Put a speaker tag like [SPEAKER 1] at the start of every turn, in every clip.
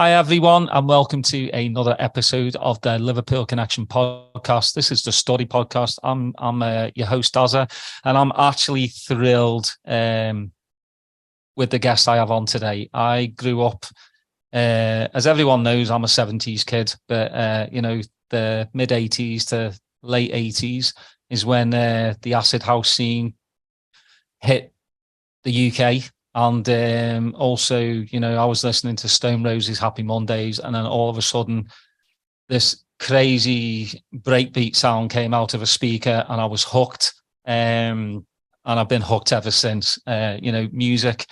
[SPEAKER 1] Hi, everyone, and welcome to another episode of the Liverpool Connection podcast. This is the Story podcast. I'm your host, Dazza, and I'm actually thrilled with the guest I have on today. I grew up, as everyone knows, I'm a 70s kid, but, the mid-80s to late 80s is when the acid house scene hit the UK. And also, I was listening to Stone Roses' Happy Mondays, and then all of a sudden, this crazy breakbeat sound came out of a speaker, and I was hooked. And I've been hooked ever since. Music,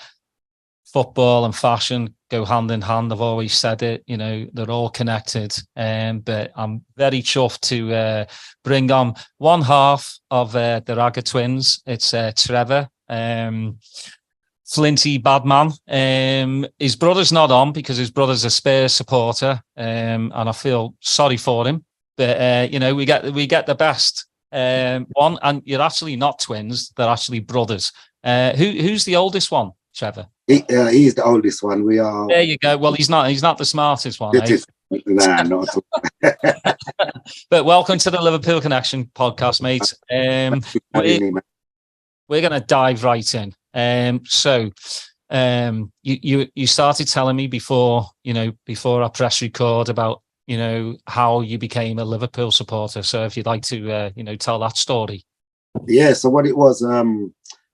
[SPEAKER 1] football, and fashion go hand in hand. I've always said it. They're all connected. But I'm very chuffed to bring on one half of the Ragga Twins. It's Trevor. Flinty Badman. His brother's not on because his brother's a Spurs supporter, and I feel sorry for him. But we get the best one, and you're actually not twins; they're actually brothers. Who's the oldest one, Trevor?
[SPEAKER 2] He's the oldest one. We are.
[SPEAKER 1] There you go. Well, he's not the smartest one.
[SPEAKER 2] Nah, not at all.
[SPEAKER 1] But welcome to the Liverpool Connection podcast, mate. We're going to dive right in. So you started telling me before our press record about, how you became a Liverpool supporter. So if you'd like to, tell that story.
[SPEAKER 2] Yeah. So what it was,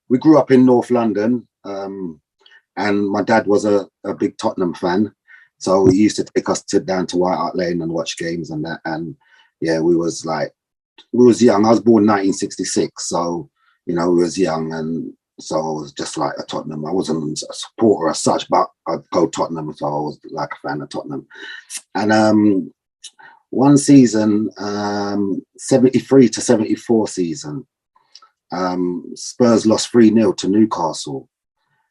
[SPEAKER 2] we grew up in North London, and my dad was a big Tottenham fan. So he used to take us down to White Hart Lane and watch games and that. And yeah, we was young. I was born in 1966. So, we was young, and so I was just like a Tottenham. I wasn't a supporter as such, but I'd go Tottenham, so I was like a fan of Tottenham. And one season, 73 to 74 season, Spurs lost 3-0 to Newcastle.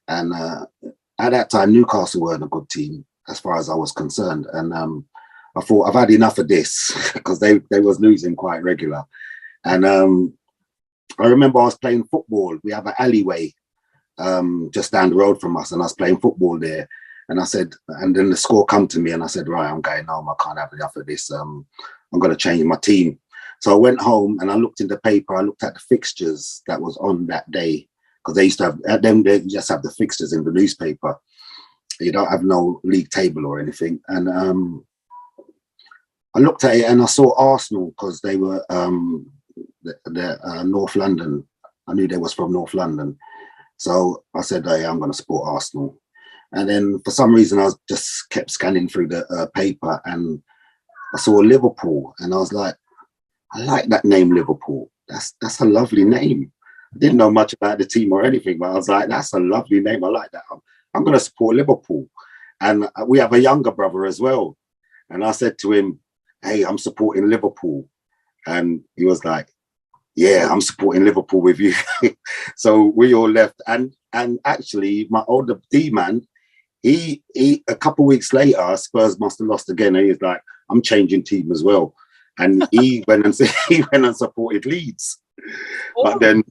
[SPEAKER 2] And at that time, Newcastle weren't a good team as far as I was concerned. And I thought, I've had enough of this because they was losing quite regular. And I remember I was playing football. We have an alleyway just down the road from us, and I was playing football there. And I said, and then the score come to me, and I said, right, I'm going home. I can't have enough of this. I'm going to change my team. So I went home and I looked in the paper. I looked at the fixtures that was on that day, because they used to have at them. They just have the fixtures in the newspaper. You don't have no league table or anything. And I looked at it and I saw Arsenal, because they were North London. I knew they was from North London, so I said, hey, I'm going to support Arsenal. And then for some reason I just kept scanning through the paper, and I saw Liverpool, and I was like, I like that name, Liverpool. That's a lovely name. I didn't know much about the team or anything, but I was like, that's a lovely name. I like that. I'm going to support Liverpool. And we have a younger brother as well, and I said to him, hey, I'm supporting Liverpool. And he was like, yeah, I'm supporting Liverpool with you. So we all left. And actually, my older D-man, he a couple of weeks later, Spurs must have lost again. And he was like, I'm changing team as well. And he went and supported Leeds. Oh. But then,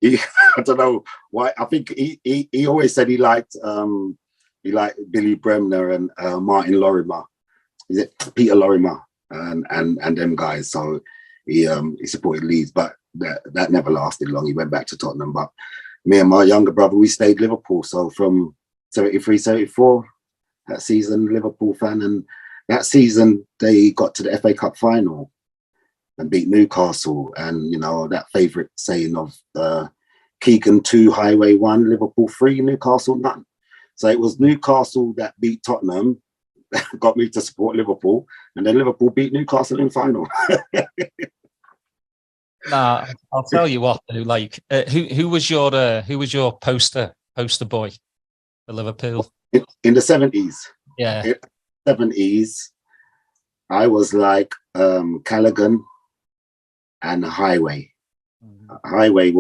[SPEAKER 2] I don't know why. I think he always said he liked Billy Bremner and Martin Lorimer. Is it Peter Lorimer and them guys? So he supported Leeds, but that never lasted long. He went back to Tottenham. But me and my younger brother, we stayed Liverpool. So from 73, 74, that season, Liverpool fan. And that season, they got to the FA Cup final and beat Newcastle. And, that favourite saying of Keegan 2, Highway 1, Liverpool 3, Newcastle none. So it was Newcastle that beat Tottenham, got me to support Liverpool, and then Liverpool beat Newcastle in final.
[SPEAKER 1] Nah, I'll tell you what. Who was your poster boy for Liverpool
[SPEAKER 2] in the 70s?
[SPEAKER 1] Yeah,
[SPEAKER 2] in the 70s, I was like Callaghan and Highway. Mm-hmm. Highway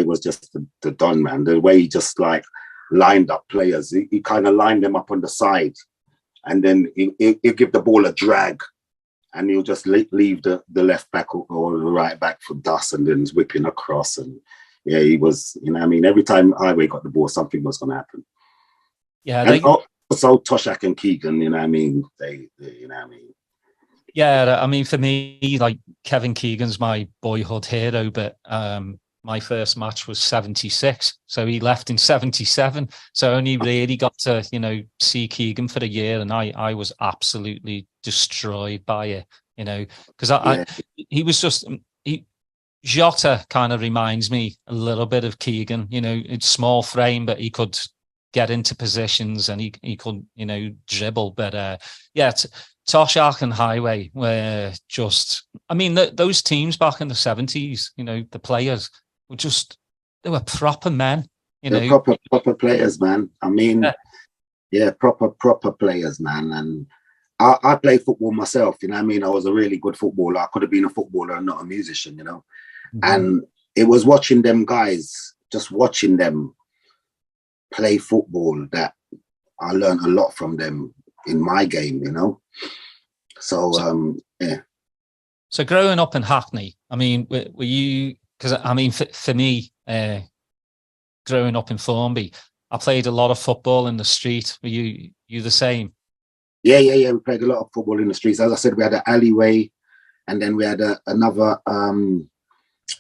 [SPEAKER 2] was just the don, man. The way he just like lined up players. He kind of lined them up on the side, and then he'll give the ball a drag, and he'll just leave the left back or the right back for dust, and then he's whipping across. And yeah, he was, every time Highway got the ball, something was going to happen.
[SPEAKER 1] Yeah,
[SPEAKER 2] So Toshak and Keegan, you know what I mean? They you know what I mean?
[SPEAKER 1] Yeah, I mean, for me, like Kevin Keegan's my boyhood hero, but my first match was 76. So he left in 77. So I only really got to, see Keegan for a year, and I was absolutely destroyed by it, because he was just, Jota kind of reminds me a little bit of Keegan, it's small frame, but he could get into positions and he could, dribble. But Toshak and Highway were just, I mean, those teams back in the 70s, the players were just, they were proper men,
[SPEAKER 2] They're proper players, man. I mean, proper players, man. And I play football myself, you know what I mean? I was a really good footballer. I could have been a footballer and not a musician, Mm-hmm. And it was watching them guys, just watching them play football, that I learned a lot from them in my game, So
[SPEAKER 1] So growing up in Hackney, I mean, were you? Because I mean, for me, growing up in Formby, I played a lot of football in the street. Were you the same?
[SPEAKER 2] Yeah. We played a lot of football in the streets. As I said, we had an alleyway, and then we had another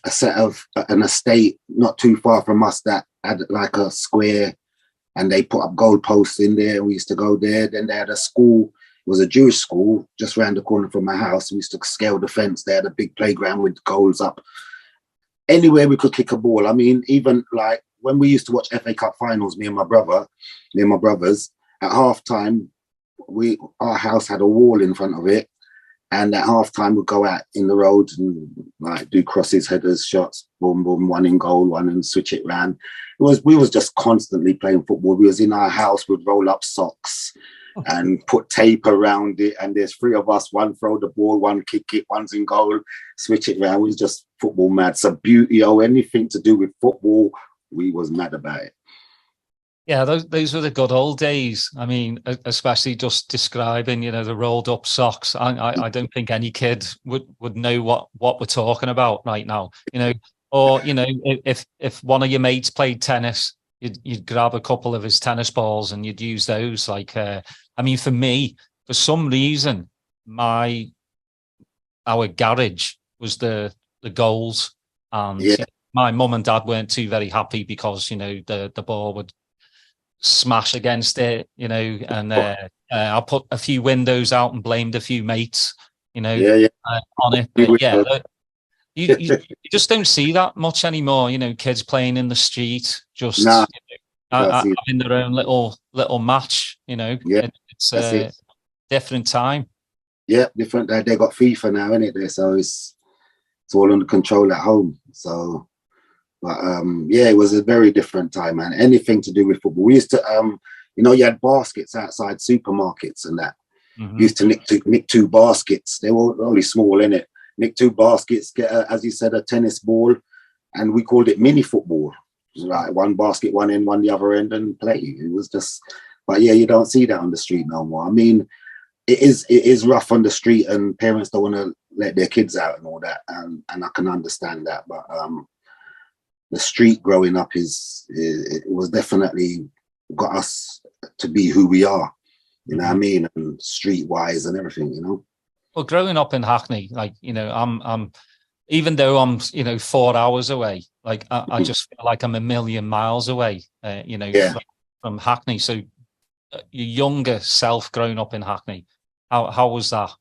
[SPEAKER 2] a set of an estate not too far from us that had like a square, and they put up goalposts in there, and we used to go there. Then they had a school. It was a Jewish school just around the corner from my house. We used to scale the fence. They had a big playground with goals up. Anywhere we could kick a ball. I mean, even like when we used to watch FA Cup finals, me and my brothers, at halftime, our house had a wall in front of it. And at halftime, we'd go out in the road and like do crosses, headers, shots, boom, boom, one in goal, one, and switch it round. We was just constantly playing football. We was in our house, we'd roll up socks and put tape around it. And there's three of us, one throw the ball, one kick it, one's in goal, switch it round. We was just football mad. So beauty or anything to do with football, we was mad about it.
[SPEAKER 1] Yeah, those were the good old days. I mean, especially just describing, the rolled up socks. I don't think any kid would know what we're talking about right now. Or if one of your mates played tennis, you'd grab a couple of his tennis balls and you'd use those. Like, I mean, for me, for some reason, our garage was the goals, and my mum and dad weren't too very happy because the ball would smash against it, and I put a few windows out and blamed a few mates, on it. But you just don't see that much anymore. Kids playing in the street, just having their own little match. It's a different time.
[SPEAKER 2] Yeah, different. They got FIFA now, innit? So it's all under control at home. So. But it was a very different time, man. Anything to do with football. We used to, you had baskets outside supermarkets and that. Mm-hmm. Used to nick two baskets. They were only small, innit? Nick two baskets, get, as you said, a tennis ball, and we called it mini football. It was like one basket, one end, one the other end, and play. It was just, but yeah, you don't see that on the street no more. I mean, it is rough on the street, and parents don't want to let their kids out and all that, and I can understand that, but the street growing up it was definitely got us to be who we are, you know what I mean, and streetwise and everything,
[SPEAKER 1] Well, growing up in Hackney, like I'm even though I'm 4 hours away, like I just feel like I'm a million miles away, from Hackney. So your younger self growing up in Hackney, how was that?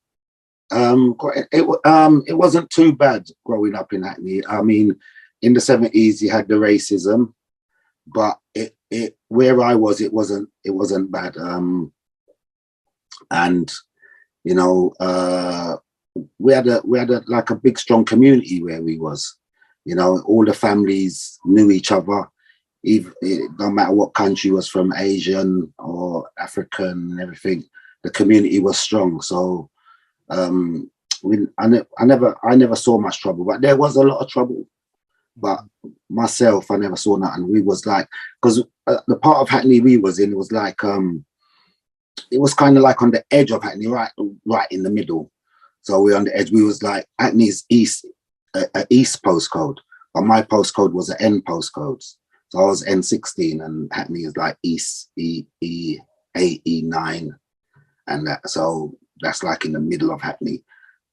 [SPEAKER 2] It wasn't too bad growing up in Hackney. I mean, in the 70s, you had the racism, but it where I was, it wasn't bad. And we had like a big strong community where we was. All the families knew each other. Even no matter what country was from, Asian or African and everything, the community was strong. So I never saw much trouble, but there was a lot of trouble. But myself, I never saw nothing. We was like, because the part of Hackney we was in, it was like, it was kind of like on the edge of Hackney, right in the middle. So we're on the edge. We was like, Hackney's east postcode, but my postcode was an N postcode. So I was N16, and Hackney is like east, 89, and that. So that's like in the middle of Hackney.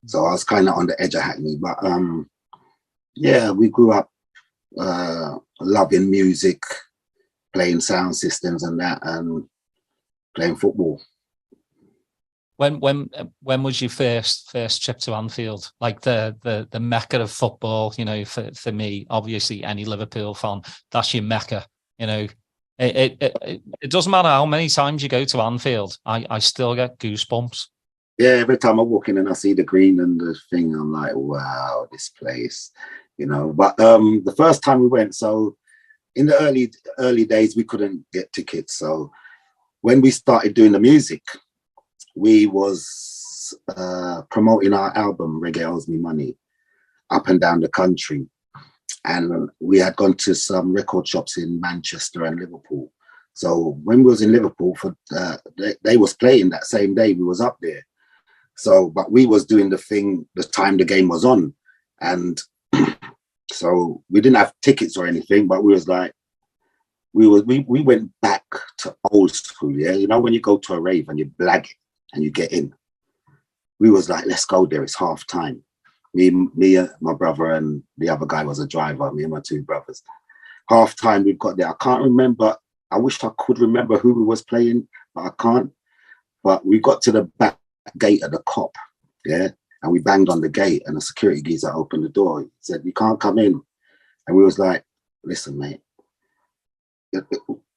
[SPEAKER 2] So I was kind of on the edge of Hackney, but yeah, we grew up loving music, playing sound systems and that, and playing football.
[SPEAKER 1] When was your first trip to Anfield? Like the mecca of football, you know, for me, obviously any Liverpool fan, that's your mecca. You know, it doesn't matter how many times you go to Anfield, I still get goosebumps.
[SPEAKER 2] Yeah, every time I walk in and I see the green and the thing, I'm like, wow, this place, you know. But the first time we went, so in the early days, we couldn't get tickets. So when we started doing the music, we was promoting our album, Reggae Owes Me Money, up and down the country. And we had gone to some record shops in Manchester and Liverpool. So when we was in Liverpool, they was playing that same day we was up there. So, but we was doing the thing the time the game was on. And so we didn't have tickets or anything, but we was like, we went back to old school, yeah? You know, when you go to a rave and you blag it and you get in, we was like, let's go there, it's half time. Me, my brother, and the other guy was a driver, me and my two brothers. Half time, we got there. I can't remember, I wish I could remember who we was playing, but I can't. But we got to the back gate of the cop, yeah, and we banged on the gate, and the security geezer opened the door. He said, you can't come in. And we was like, listen, mate,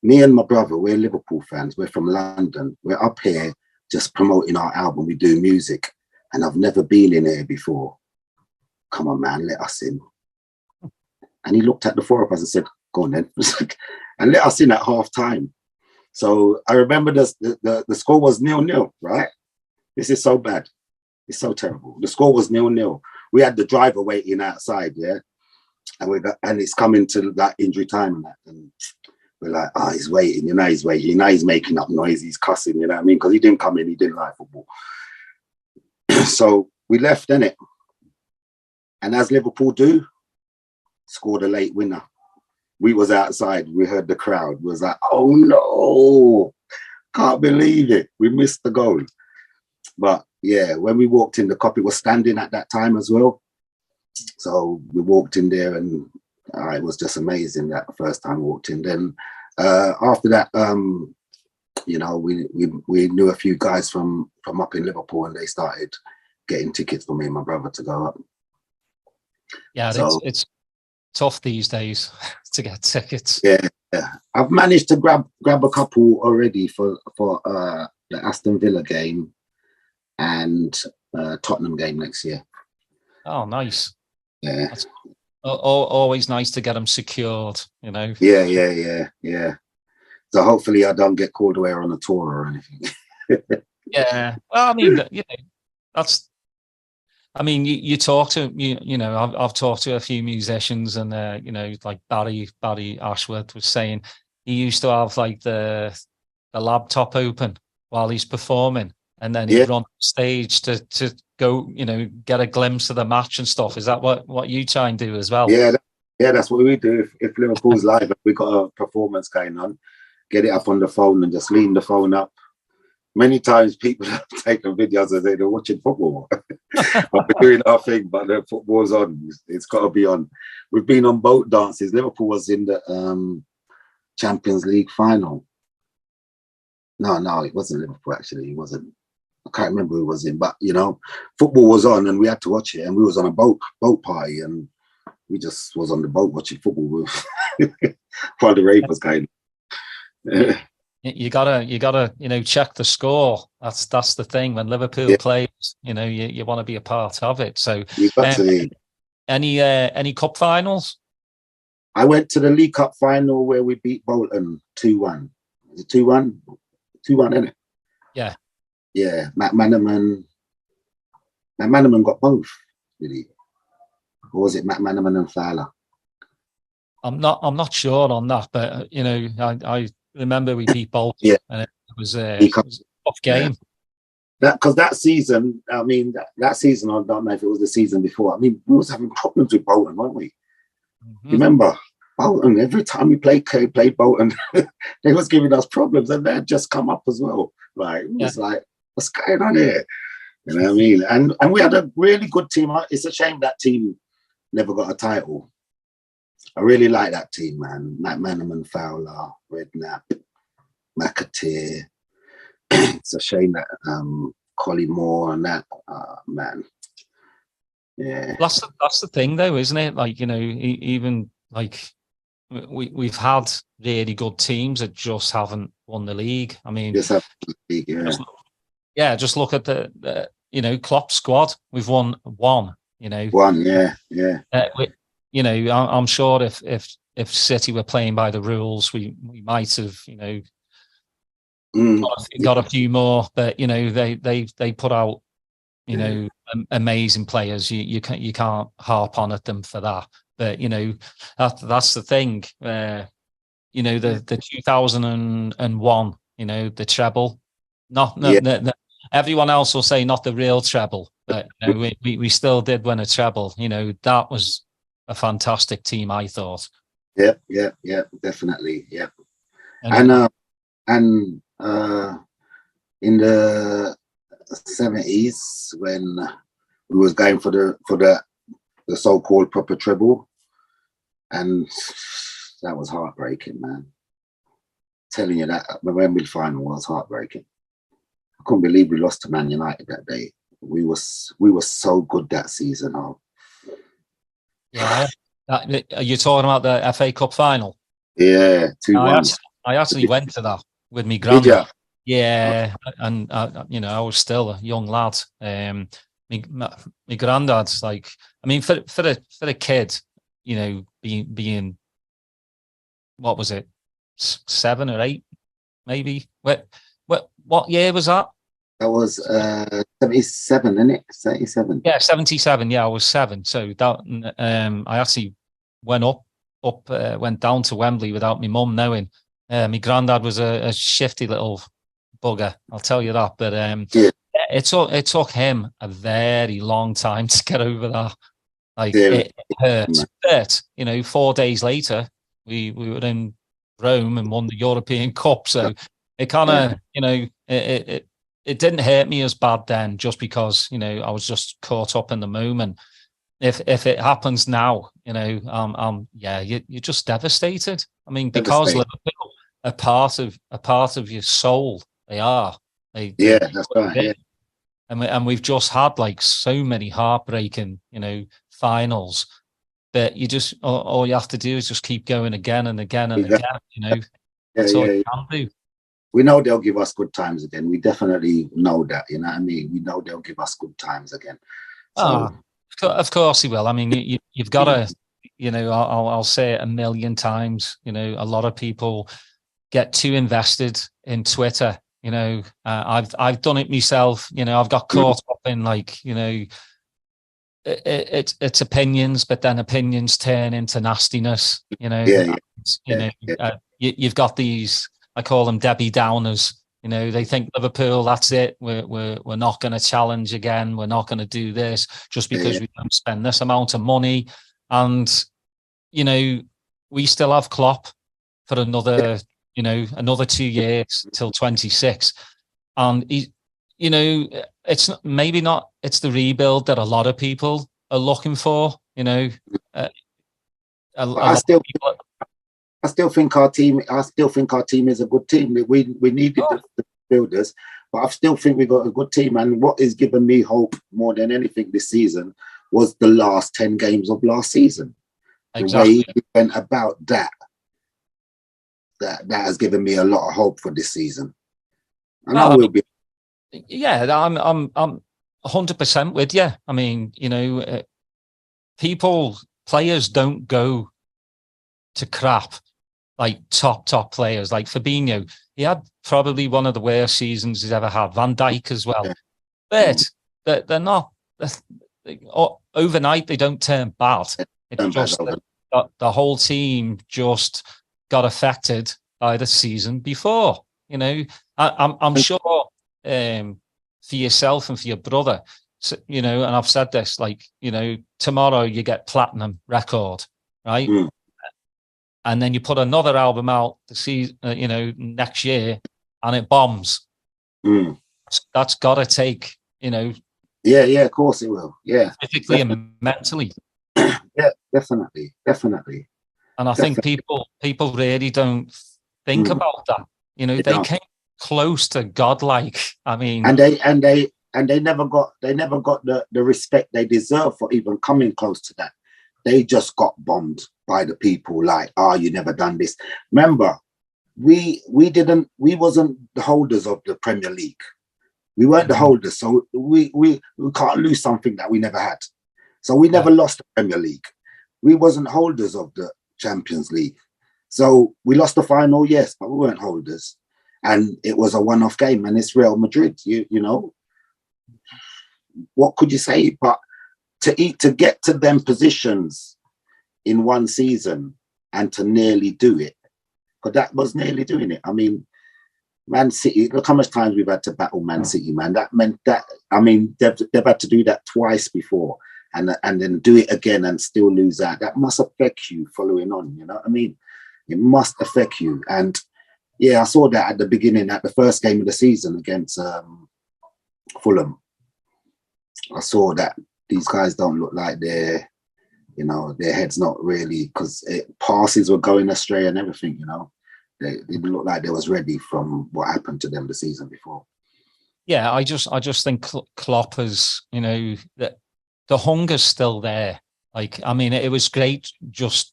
[SPEAKER 2] me and my brother, we're Liverpool fans, we're from London, we're up here just promoting our album, we do music, and I've never been in here before. Come on, man, let us in. And he looked at the four of us and said, go on then, and let us in at half time. So I remember the score was 0-0, right? This is so bad. It's so terrible. The score was 0-0. We had the driver waiting outside, yeah? And it's coming to that injury time and that. And we're like, oh, he's waiting, you know, he's waiting. You know, he's making up noise, he's cussing, you know what I mean? Because he didn't come in, he didn't like football. So we left, innit? And as Liverpool do, scored a late winner. We was outside, we heard the crowd. We was like, oh no, can't believe it. We missed the goal. But yeah, when we walked in, the copy was standing at that time as well. So we walked in there and it was just amazing that first time we walked in. Then after that, you know, we knew a few guys from up in Liverpool, and they started getting tickets for me and my brother to go up.
[SPEAKER 1] Yeah, so, it's tough these days to get tickets.
[SPEAKER 2] Yeah, I've managed to grab a couple already for the Aston Villa game and Tottenham game next year.
[SPEAKER 1] Oh, nice.
[SPEAKER 2] Yeah.
[SPEAKER 1] That's always nice to get them secured, you know.
[SPEAKER 2] Yeah. So hopefully I don't get called away on a tour or anything.
[SPEAKER 1] Yeah. Well, I mean, you know, that's. I mean, you talk to you know. I've talked to a few musicians, and you know, like Barry Ashworth was saying, he used to have like the laptop open while he's performing, and then he'd run stage to go, you know, get a glimpse of the match and stuff. Is that what you try and do as well?
[SPEAKER 2] Yeah, that's what we do. If Liverpool's live and we've got a performance going on, get it up on the phone and just lean the phone up. Many times people have taken videos and they're watching football. We're doing our thing, but the football's on. It's got to be on. We've been on boat dances. Liverpool was in the Champions League final. No, it wasn't Liverpool, actually. It wasn't. I can't remember who was in, but, you know, football was on and we had to watch it. And we was on a boat party, and we just was on the boat watching football while the rave was going.
[SPEAKER 1] You gotta, you know, check the score. That's the thing. When Liverpool plays, you know, you want to be a part of it. So, any cup finals?
[SPEAKER 2] I went to the League Cup final where we beat Bolton 2-1. Is it 2-1? 2-1, isn't it?
[SPEAKER 1] Yeah.
[SPEAKER 2] Yeah. Matt Manaman got both, did he? Or was it Matt Manaman and Fowler?
[SPEAKER 1] I'm not sure on that, but you know, I remember we beat Bolton.
[SPEAKER 2] Yeah.
[SPEAKER 1] And it was a tough game.
[SPEAKER 2] Yeah. Because that season, I mean, that season, I don't know if it was the season before. I mean, we was having problems with Bolton, weren't we? Mm-hmm. Remember? Bolton. Every time we played Bolton, they was giving us problems, and they had just come up as well. Like, it was like, what's going on here? You know what I mean? And we had a really good team. It's a shame that team never got a title. I really like that team, man. McManaman, Fowler, Redknapp, McAteer. It's a shame that Collymore and that, man. Yeah.
[SPEAKER 1] That's the thing, though, isn't it? Like, you know, even like we've had really good teams that just haven't won the league. I mean,
[SPEAKER 2] Just have the league, yeah.
[SPEAKER 1] Just look at the you know, Klopp squad. We've won one. You know,
[SPEAKER 2] one, yeah.
[SPEAKER 1] You know, I'm sure if City were playing by the rules, we might have, you know, got a few more. But you know, they put out, you know, amazing players. You can't harp on at them for that. But you know, that's the thing. You know, the 2001, you know, the treble. No, everyone else will say not the real treble, but you know, we still did win a treble. You know, that was a fantastic team, I thought.
[SPEAKER 2] Yeah, definitely, yeah. And in the 70s, when we was going for the so-called proper treble, and that was heartbreaking, man. Telling you that the Wembley final was heartbreaking. I couldn't believe we lost to Man United that day. We were so good that season.
[SPEAKER 1] Yeah. Are you talking about the FA Cup final?
[SPEAKER 2] Yeah, 2-1.
[SPEAKER 1] I actually went to that with my granddad.
[SPEAKER 2] Yeah,
[SPEAKER 1] and you know, I was still a young lad. My granddad's like, I mean, for a kid, you know, being what was it, 7 or 8, maybe. What year was that?
[SPEAKER 2] That was 77, isn't it? 77.
[SPEAKER 1] Yeah, 77. Yeah, I was 7. So that I actually went went down to Wembley without my mum knowing. My granddad was a shifty little bugger, I'll tell you that. But it took him a very long time to get over that. Like it hurt. But you know, 4 days later, we were in Rome and won the European Cup. So it kind of, you know, it didn't hurt me as bad then, just because, you know, I was just caught up in the moment. If it happens now, you know, you're just devastated. I mean, because Liverpool are part of your soul. They are.
[SPEAKER 2] That's right. Yeah.
[SPEAKER 1] And we've just had like so many heartbreaking, you know, finals. But you just all you have to do is just keep going again and again and again. You know, that's all you can do.
[SPEAKER 2] We know they'll give us good times again. We definitely know that. You know what I mean? We know they'll give us good times again. So,
[SPEAKER 1] of course he will. I mean, you've got to, you know, I'll say it a million times. You know, a lot of people get too invested in Twitter. You know, I've done it myself. You know, I've got caught up in, like, you know, it's opinions, but then opinions turn into nastiness. You know, you've got these, I call them Debbie Downers. You know, they think Liverpool, that's it. We're not going to challenge again. We're not going to do this just because we don't spend this amount of money. And, you know, we still have Klopp for another 2 years till 26. And he, you know, it's the rebuild that a lot of people are looking for. You know,
[SPEAKER 2] I still think our team is a good team. We needed the builders, but I still think we got a good team. And what has given me hope more than anything this season was the last 10 games of last season.
[SPEAKER 1] Exactly.
[SPEAKER 2] The way we went about that has given me a lot of hope for this season. And I will be.
[SPEAKER 1] Yeah, I'm 100% with you. I mean, you know, players don't go to crap like top players. Like Fabinho, he had probably one of the worst seasons he's ever had. Van Dijk as well. But they're not overnight. They don't turn bad. It's just the whole team just got affected by the season before. You know, I'm sure for yourself and for your brother, you know, and I've said this, like, you know, tomorrow you get platinum record, right? and then you put another album out to see, next year, and it bombs. That's got to take,
[SPEAKER 2] Yeah, of course it will. Yeah,
[SPEAKER 1] physically and mentally.
[SPEAKER 2] Yeah, definitely.
[SPEAKER 1] And I think people really don't think about that. They came close to godlike. I mean,
[SPEAKER 2] and they never got the respect they deserve for even coming close to that. They just got bombed by the people, like, you never done this. Remember, we wasn't the holders of the Premier League. We weren't the holders, so we can't lose something that we never had. So we never lost the Premier League. We wasn't holders of the Champions League. So we lost the final, yes, but we weren't holders. And it was a one-off game, and it's Real Madrid. You know, what could you say? But to get to them positions in one season and to nearly do it, because that was nearly doing it. I mean, Man City, look how much times we've had to battle Man City, man. That meant that, I mean, they've had to do that twice before, and then do it again and still lose that. That must affect you following on, you know what I mean? It must affect you. And yeah, I saw that at the beginning, at the first game of the season against Fulham. I saw that these guys don't look like their head's not really, because passes were going astray and everything, you know. They didn't look like they was ready from what happened to them the season before.
[SPEAKER 1] Yeah, I just think Klopp has, that the hunger's still there. Like, I mean, it was great just,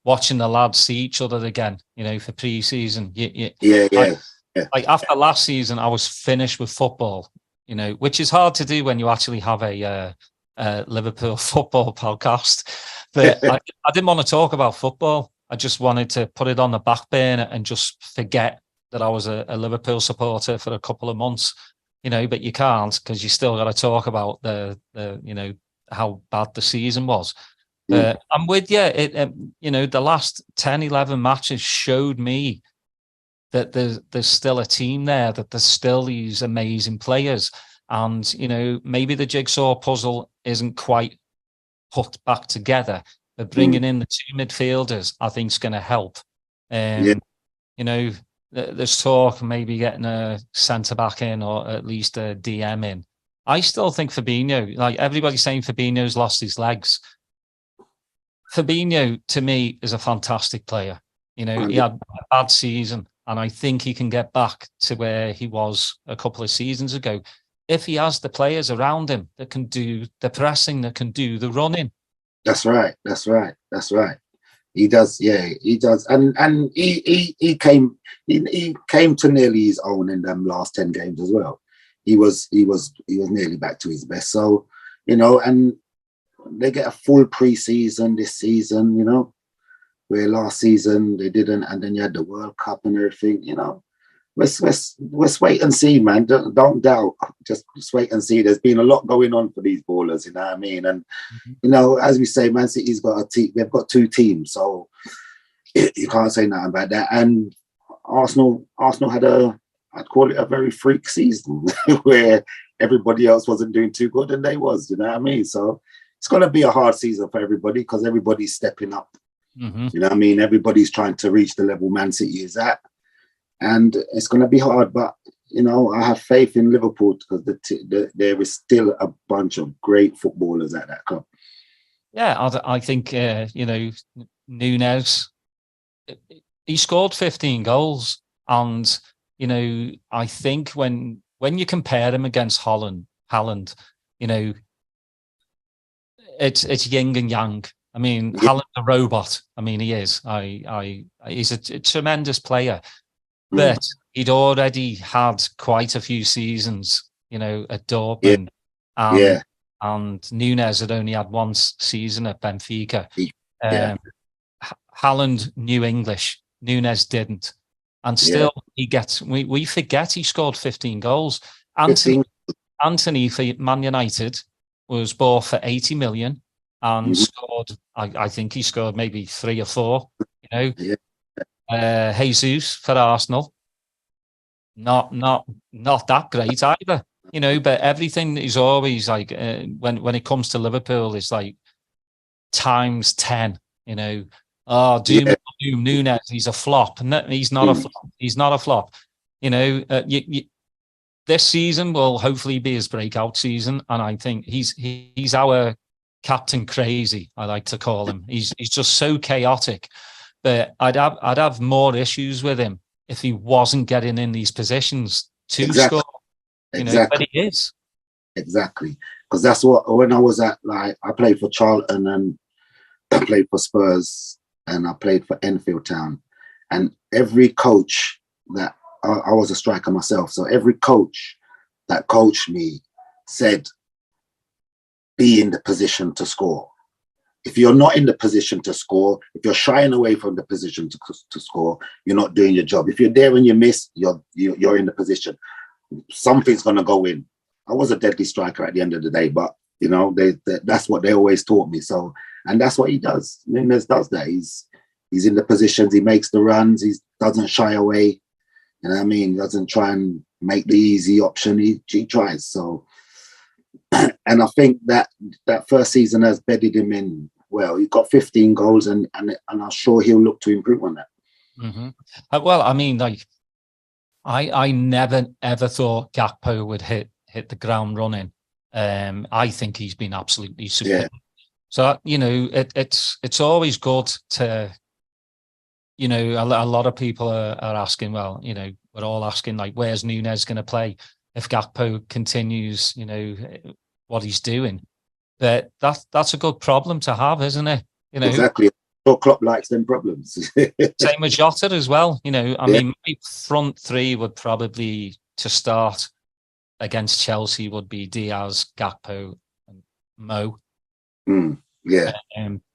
[SPEAKER 1] watching the lads see each other again, for pre-season.
[SPEAKER 2] Yeah.
[SPEAKER 1] Like, after last season, I was finished with football, which is hard to do when you actually have a Liverpool football podcast. But I didn't want to talk about football. I just wanted to put it on the back burner and just forget that I was a Liverpool supporter for a couple of months, but you can't, because you still got to talk about the how bad the season was. But I'm with you. The last 10, 11 matches showed me that there's still a team there, that there's still these amazing players. And, maybe the jigsaw puzzle isn't quite put back together, but bringing in the two midfielders, I think, is going to help. There's talk maybe getting a centre-back in, or at least a DM in. I still think Fabinho, like everybody's saying Fabinho's lost his legs. Fabinho, to me, is a fantastic player. He had a bad season, and I think he can get back to where he was a couple of seasons ago if he has the players around him that can do the pressing, that can do the running.
[SPEAKER 2] That's right. He does, yeah, he does. And he came to nearly his own in them last 10 games as well. He was nearly back to his best. So, and they get a full pre-season this season, where last season they didn't, and then you had the World Cup and everything, Let's wait and see, man. Don't doubt. Just wait and see. There's been a lot going on for these ballers, you know what I mean? And as we say, Man City's got a team. They've got two teams, so you can't say nothing about that. And Arsenal had I'd call it a very freak season where everybody else wasn't doing too good and they was, you know what I mean? So it's going to be a hard season for everybody, because everybody's stepping up. You know what I mean? Everybody's trying to reach the level Man City is at. And it's going to be hard, but, I have faith in Liverpool, because there is still a bunch of great footballers at that club.
[SPEAKER 1] Yeah, I think, Núñez, he scored 15 goals. And, I think when you compare him against Haaland, it's yin and yang. I mean, Haaland's a robot. I mean, he is. He's a tremendous player. But he'd already had quite a few seasons, at Dortmund. And Núñez had only had one season at Benfica. Haaland knew English. Núñez didn't. And still we forget he scored 15 goals. Anthony for Man United was bought for 80 million and scored, I think he scored maybe 3 or 4, Jesus for Arsenal, not that great either, but everything is always like, when it comes to Liverpool, is like times 10, Oh,
[SPEAKER 2] Yeah.
[SPEAKER 1] Doom Nunes, he's a flop. No, he's not a flop. He's not a flop. You know, this season will hopefully be his breakout season, and I think he's our Captain Crazy, I like to call him. He's just so chaotic. But I'd have more issues with him if he wasn't getting in these positions to
[SPEAKER 2] Exactly.
[SPEAKER 1] score. You know, but
[SPEAKER 2] Exactly.
[SPEAKER 1] he is.
[SPEAKER 2] Exactly. Because that's what, when I was at, like, I played for Charlton and I played for Spurs and I played for Enfield Town. And every coach that, I was a striker myself, so every coach that coached me said, be in the position to score. If you're not in the position to score, if you're shying away from the position to score, you're not doing your job. If you're there and you miss, you're in the position. Something's going to go in. I was a deadly striker at the end of the day, but you know, that's what they always taught me. So, and that's what he does. Nunes does that. He's in the positions, he makes the runs, he doesn't shy away. You know what I mean? He doesn't try and make the easy option. He tries. So, and I think that first season has bedded him in well. He got 15 goals, and I'm sure he'll look to improve on that.
[SPEAKER 1] Mm-hmm. Well, I mean, like, I never ever thought Gakpo would hit the ground running. I think he's been absolutely superb. Yeah. So, you know, it's always good to, you know, a lot of people are asking, well, you know, we're all asking, like, where's Nunes going to play if Gakpo continues, you know, what he's doing? But that's a good problem to have, isn't it? You know,
[SPEAKER 2] exactly. Klopp likes them problems.
[SPEAKER 1] Same with Jota as well. You know, I mean, my front three would probably, to start against Chelsea, would be Diaz, Gakpo, and Mo.
[SPEAKER 2] Yeah.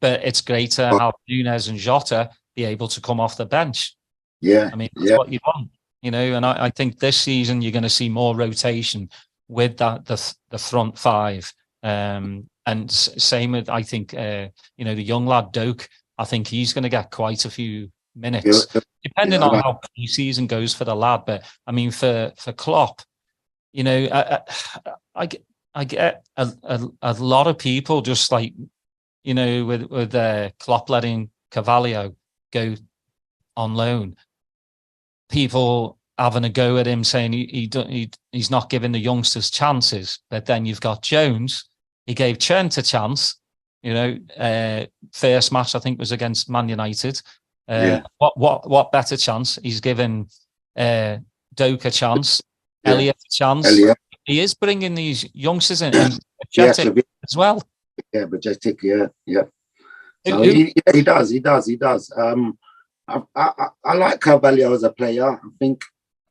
[SPEAKER 1] But it's great to have Nunes and Jota be able to come off the bench.
[SPEAKER 2] Yeah.
[SPEAKER 1] I mean, that's what you want, you know, and I think this season you're going to see more rotation with the front five. And same with, I think, you know, the young lad Doak, I think he's going to get quite a few minutes, depending on how pre-season goes for the lad. But I mean, for Klopp, you know, I get a lot of people just like, you know, with Klopp letting Carvalho go on loan, people having a go at him saying he's not giving the youngsters chances. But then you've got Jones. He gave Trent a chance. You know, first match I think was against Man United. What better chance? He's given Doak a chance, Elliott a chance. He is bringing these youngsters in, and as well.
[SPEAKER 2] Yeah, Majestic. Yeah. So he does. I like Carvalho as a player. I think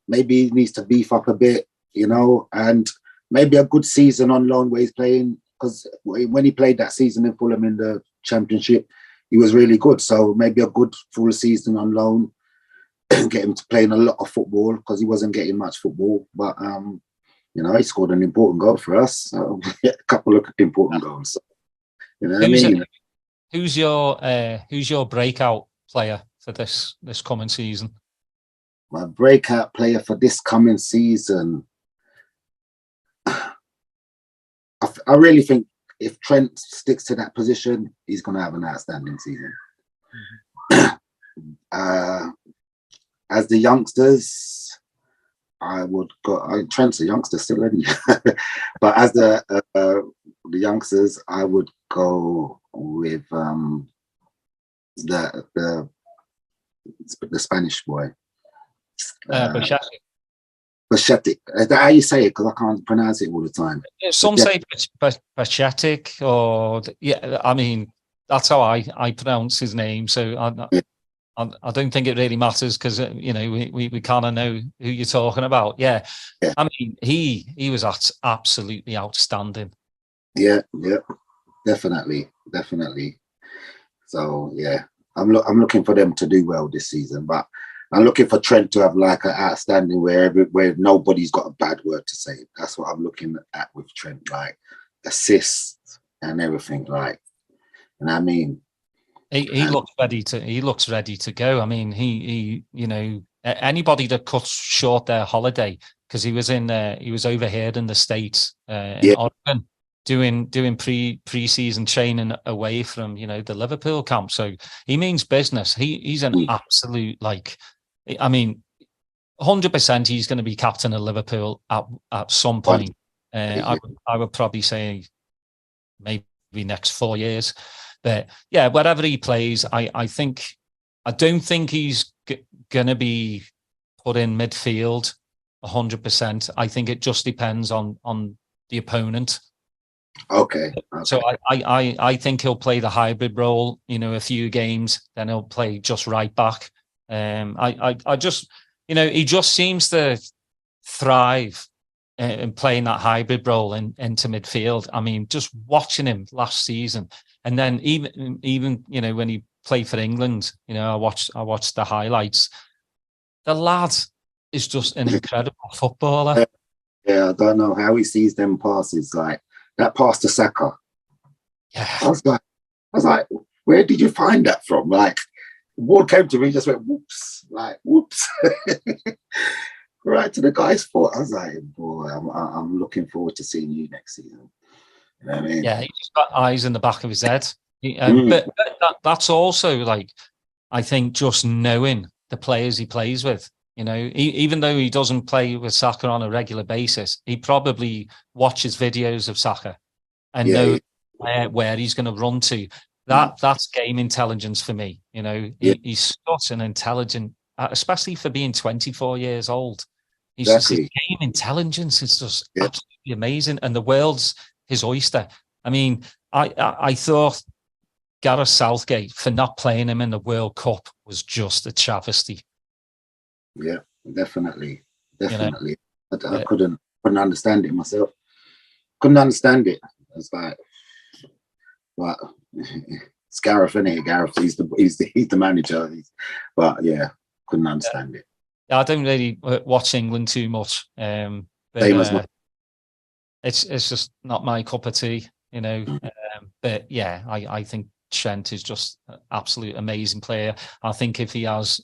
[SPEAKER 2] maybe he needs to beef up a bit, you know, and maybe a good season on loan where he's playing. Because when he played that season in Fulham in the Championship, he was really good. So maybe a good full season on loan, get him to playing a lot of football because he wasn't getting much football. But you know, he scored an important goal for us. So a couple of important goals. So, you know what I mean?
[SPEAKER 1] Who's your breakout player for this coming season?
[SPEAKER 2] My breakout player for this coming season, I really think if Trent sticks to that position, he's going to have an outstanding season. As the youngsters, I would go. Trent's a youngster still, isn't he? But as the youngsters, I would go with the Spanish boy. Pathetic. Is that how you say it? Because I can't pronounce it all the time.
[SPEAKER 1] Some say pathetic, or I mean, that's how I pronounce his name. So I don't think it really matters because you know we kind of know who you're talking about. Yeah. I mean he was absolutely outstanding. Yeah,
[SPEAKER 2] definitely. So yeah, I'm looking for them to do well this season, but I'm looking for Trent to have like an outstanding where nobody's got a bad word to say. That's what I'm looking at with Trent, like assists and everything. Like, and I mean,
[SPEAKER 1] he looks ready to go. I mean, he you know, anybody that cuts short their holiday because he was over here in the States in Oregon doing pre-season training away from, the Liverpool camp. So he means business. He's an absolute, like, I mean, 100% he's going to be captain of Liverpool at some point. I would probably say maybe next 4 years. But yeah, wherever he plays, I don't think he's going to be put in midfield 100%. I think it just depends on the opponent.
[SPEAKER 2] Okay.
[SPEAKER 1] So I think he'll play the hybrid role, a few games, then he'll play just right back. I just, he just seems to thrive in playing that hybrid role into midfield. I mean, just watching him last season, and then even when he played for England, I watched the highlights. The lad is just an incredible footballer.
[SPEAKER 2] Yeah, I don't know how he sees them passes, like that pass to Saka.
[SPEAKER 1] Yeah,
[SPEAKER 2] I was like, where did you find that from? Like, the ball came to me, just went whoops, right to the guy's foot. I was like, boy, I'm looking forward to seeing you next season. You know what I mean?
[SPEAKER 1] Yeah, he's got eyes in the back of his head. But that's also, like, I think, just knowing the players he plays with. Even though he doesn't play with Saka on a regular basis, he probably watches videos of Saka and knows where he's going to run to. That's game intelligence for me. He's such an intelligent, especially for being 24 years old. He's just, his game intelligence is just absolutely amazing, and the world's his oyster. I mean, I thought Gareth Southgate, for not playing him in the World Cup, was just a travesty.
[SPEAKER 2] Yeah, definitely. I couldn't understand it myself. Couldn't understand it. It's like, but it's Gareth, isn't it? Gareth, he's the manager. But yeah, couldn't understand it.
[SPEAKER 1] I don't really watch England too much. But, it's just not my cup of tea, But yeah, I think Trent is just an absolute amazing player. I think if he has,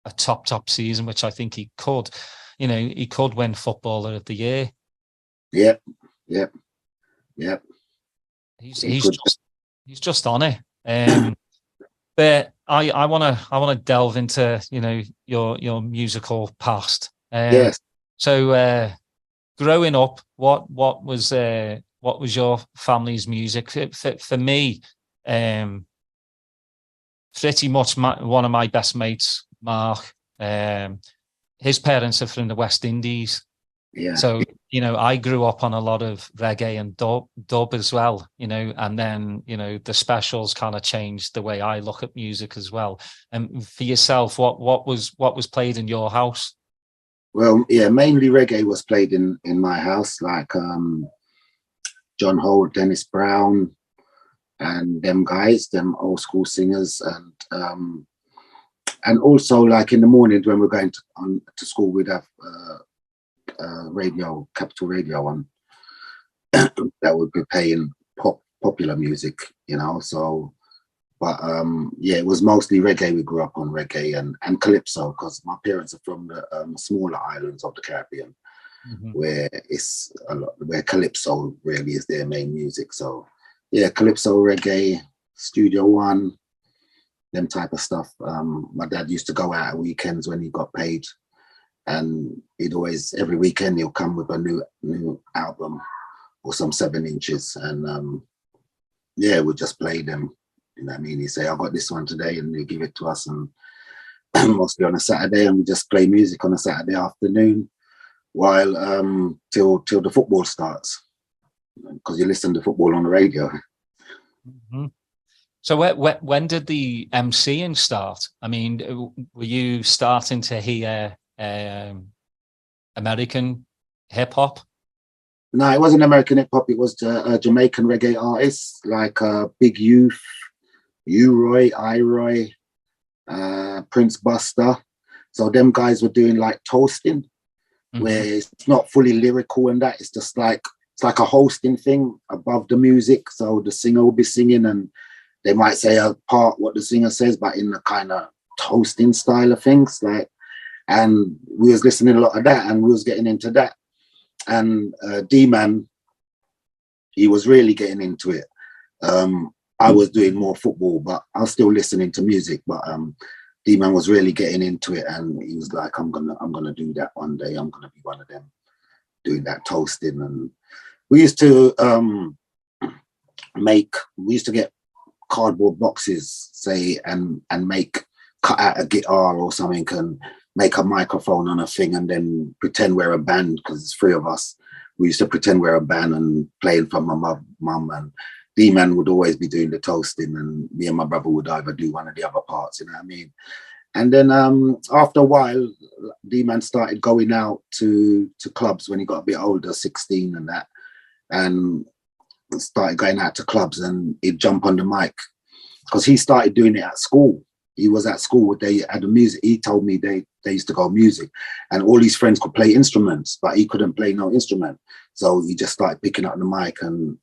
[SPEAKER 1] a top season, which I think he could, he could win Footballer of the Year.
[SPEAKER 2] Yep.
[SPEAKER 1] He's just on it. But I wanna delve into your musical past.
[SPEAKER 2] Yes.
[SPEAKER 1] So growing up, what was your family's music? For me, pretty much one of my best mates, Mark, his parents are from the West Indies.
[SPEAKER 2] Yeah.
[SPEAKER 1] So, I grew up on a lot of reggae and dub as well, and then, the specials kind of changed the way I look at music as well. And for yourself, what was played in your house?
[SPEAKER 2] Well, yeah, mainly reggae was played in my house, like John Holt, Dennis Brown, and them guys, them old school singers, and also, like, in the mornings when we're going to school, we'd have radio, Capital Radio on that would be playing popular music, So, but yeah, it was mostly reggae. We grew up on reggae and calypso, because my parents are from the smaller islands of the Caribbean, where it's a lot, where calypso really is their main music. So yeah, calypso, reggae, Studio One, them type of stuff. My dad used to go out at weekends when he got paid, and he'd always, every weekend, he'll come with a new album or some 7 inches, and yeah, we'd just play them. You know what I mean? He'd say, "I got this one today," and he'd give it to us, and mostly on a Saturday, and we just play music on a Saturday afternoon while till the football starts, because you listen to football on the radio.
[SPEAKER 1] So when did the MCing start? I mean, were you starting to hear American hip hop?
[SPEAKER 2] No, it wasn't American hip hop. It was Jamaican reggae artists like Big Youth, U-Roy, I-Roy, Prince Buster. So them guys were doing like toasting, where it's not fully lyrical and that. It's just like, it's like a hosting thing above the music. So the singer will be singing, and they might say a part what the singer says, but in the kind of toasting style of things. Like, and we was listening a lot of that, and we was getting into that. And D-Man, he was really getting into it. I was doing more football, but I was still listening to music. But D-Man was really getting into it, and he was like, I'm gonna do that one day. I'm gonna be one of them doing that toasting. And we used to get cardboard boxes, say, and cut out a guitar or something and make a microphone on a thing, and then pretend we're a band, because it's three of us. We used to pretend we're a band and playing for my mum, and D-Man would always be doing the toasting, and me and my brother would either do one of the other parts, you know what I mean? And then after a while, D-Man started going out to clubs when he got a bit older, 16 and that, and started going out to clubs, and he'd jump on the mic because he started doing it at school. He was at school where they had the music. He told me they used to go music, and all his friends could play instruments, but he couldn't play no instrument. So he just started picking up the mic and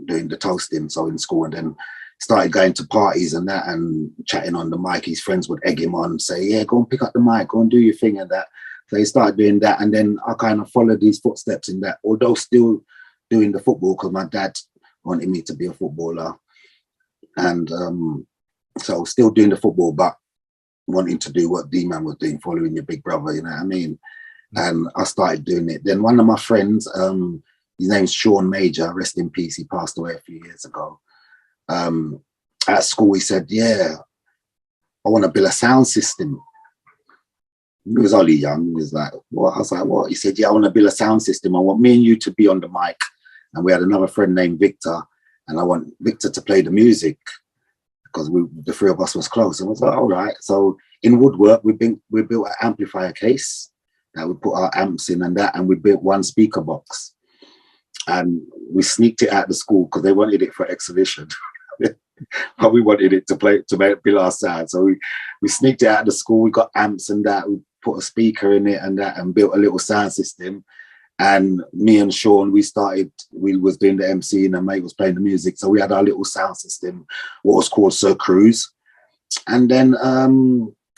[SPEAKER 2] doing the toasting. So in school, and then started going to parties and that and chatting on the mic. His friends would egg him on, say, yeah, go and pick up the mic, go and do your thing and that. So he started doing that. And then I kind of followed his footsteps in that, although still doing the football, because my dad wanted me to be a footballer. And so still doing the football, but wanting to do what D-Man was doing, following your big brother, you know what I mean? And I started doing it. Then one of my friends, his name's Sean Major, rest in peace, he passed away a few years ago. At school, he said, yeah, I want to build a sound system. He was only young. He was like, what? I was like, what? He said, yeah, I want to build a sound system. I want me and you to be on the mic. And we had another friend named Victor, and I want Victor to play the music, because the three of us was close. And I was like, all right. So in woodwork, we built an amplifier case that we put our amps in and that, and we built one speaker box. And we sneaked it out of the school because they wanted it for exhibition. But we wanted it to build our sound. So we sneaked it out of the school. We got amps and that. We put a speaker in it and that, and built a little sound system. And me and Sean, we was doing the MC, and a mate was playing the music. So we had our little sound system, what was called Sir Cruise. And then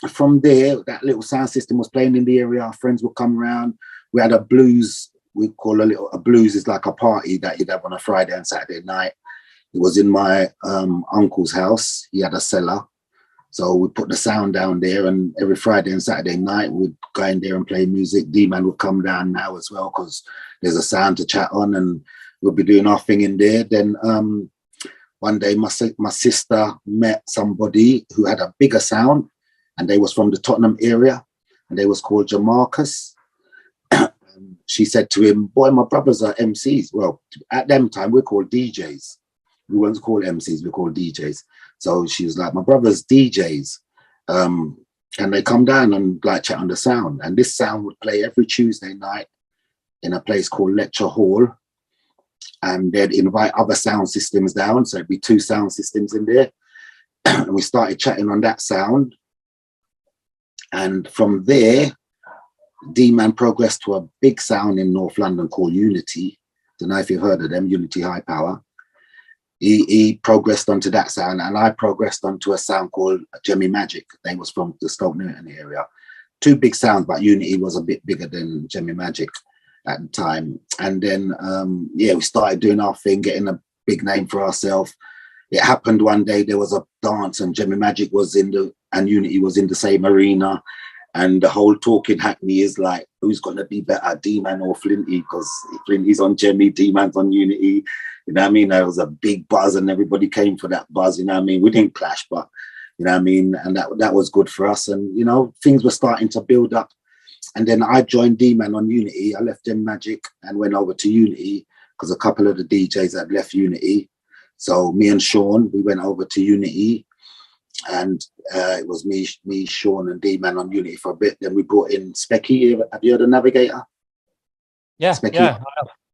[SPEAKER 2] from there, that little sound system was playing in the area. Our friends would come around. We had a blues, we call a blues is like a party that you'd have on a Friday and Saturday night. It was in my uncle's house. He had a cellar. So we put the sound down there, and every Friday and Saturday night we'd go in there and play music. D-Man would come down now as well, because there's a sound to chat on, and we'll be doing our thing in there. Then one day my sister met somebody who had a bigger sound, and they was from the Tottenham area, and they was called Jamarcus. She said to him, boy, my brothers are MCs. Well, at them time, we're called DJs. We weren't called MCs, we're called DJs. So she was like, my brother's DJs. And they come down and like chat on the sound. And this sound would play every Tuesday night in a place called Lecture Hall. And they'd invite other sound systems down. So it'd be 2 sound systems in there. And we started chatting on that sound. And from there, D-Man progressed to a big sound in North London called Unity. Don't know if you've heard of them, Unity High Power. He progressed onto that sound, and I progressed onto a sound called Jemmy Magic. They was from the Stoke Newton area. 2 big sounds, but Unity was a bit bigger than Jemmy Magic at the time. And then, we started doing our thing, getting a big name for ourselves. It happened one day, there was a dance, and Jemmy Magic was and Unity was in the same arena. And the whole talk in Hackney is like, who's going to be better, D-Man or Flinty? Because Flinty's on Jemmy, D-Man's on Unity. You know what I mean? There was a big buzz, and everybody came for that buzz. You know what I mean? We didn't clash, but you know what I mean? And that was good for us. And, you know, things were starting to build up. And then I joined D-Man on Unity. I left Jemmy Magic and went over to Unity because a couple of the DJs had left Unity. So me and Sean, we went over to Unity. And it was me, Sean, and D-Man on Unity for a bit. Then we brought in Specky. Have you heard of Navigator?
[SPEAKER 1] Yeah,
[SPEAKER 2] Specky?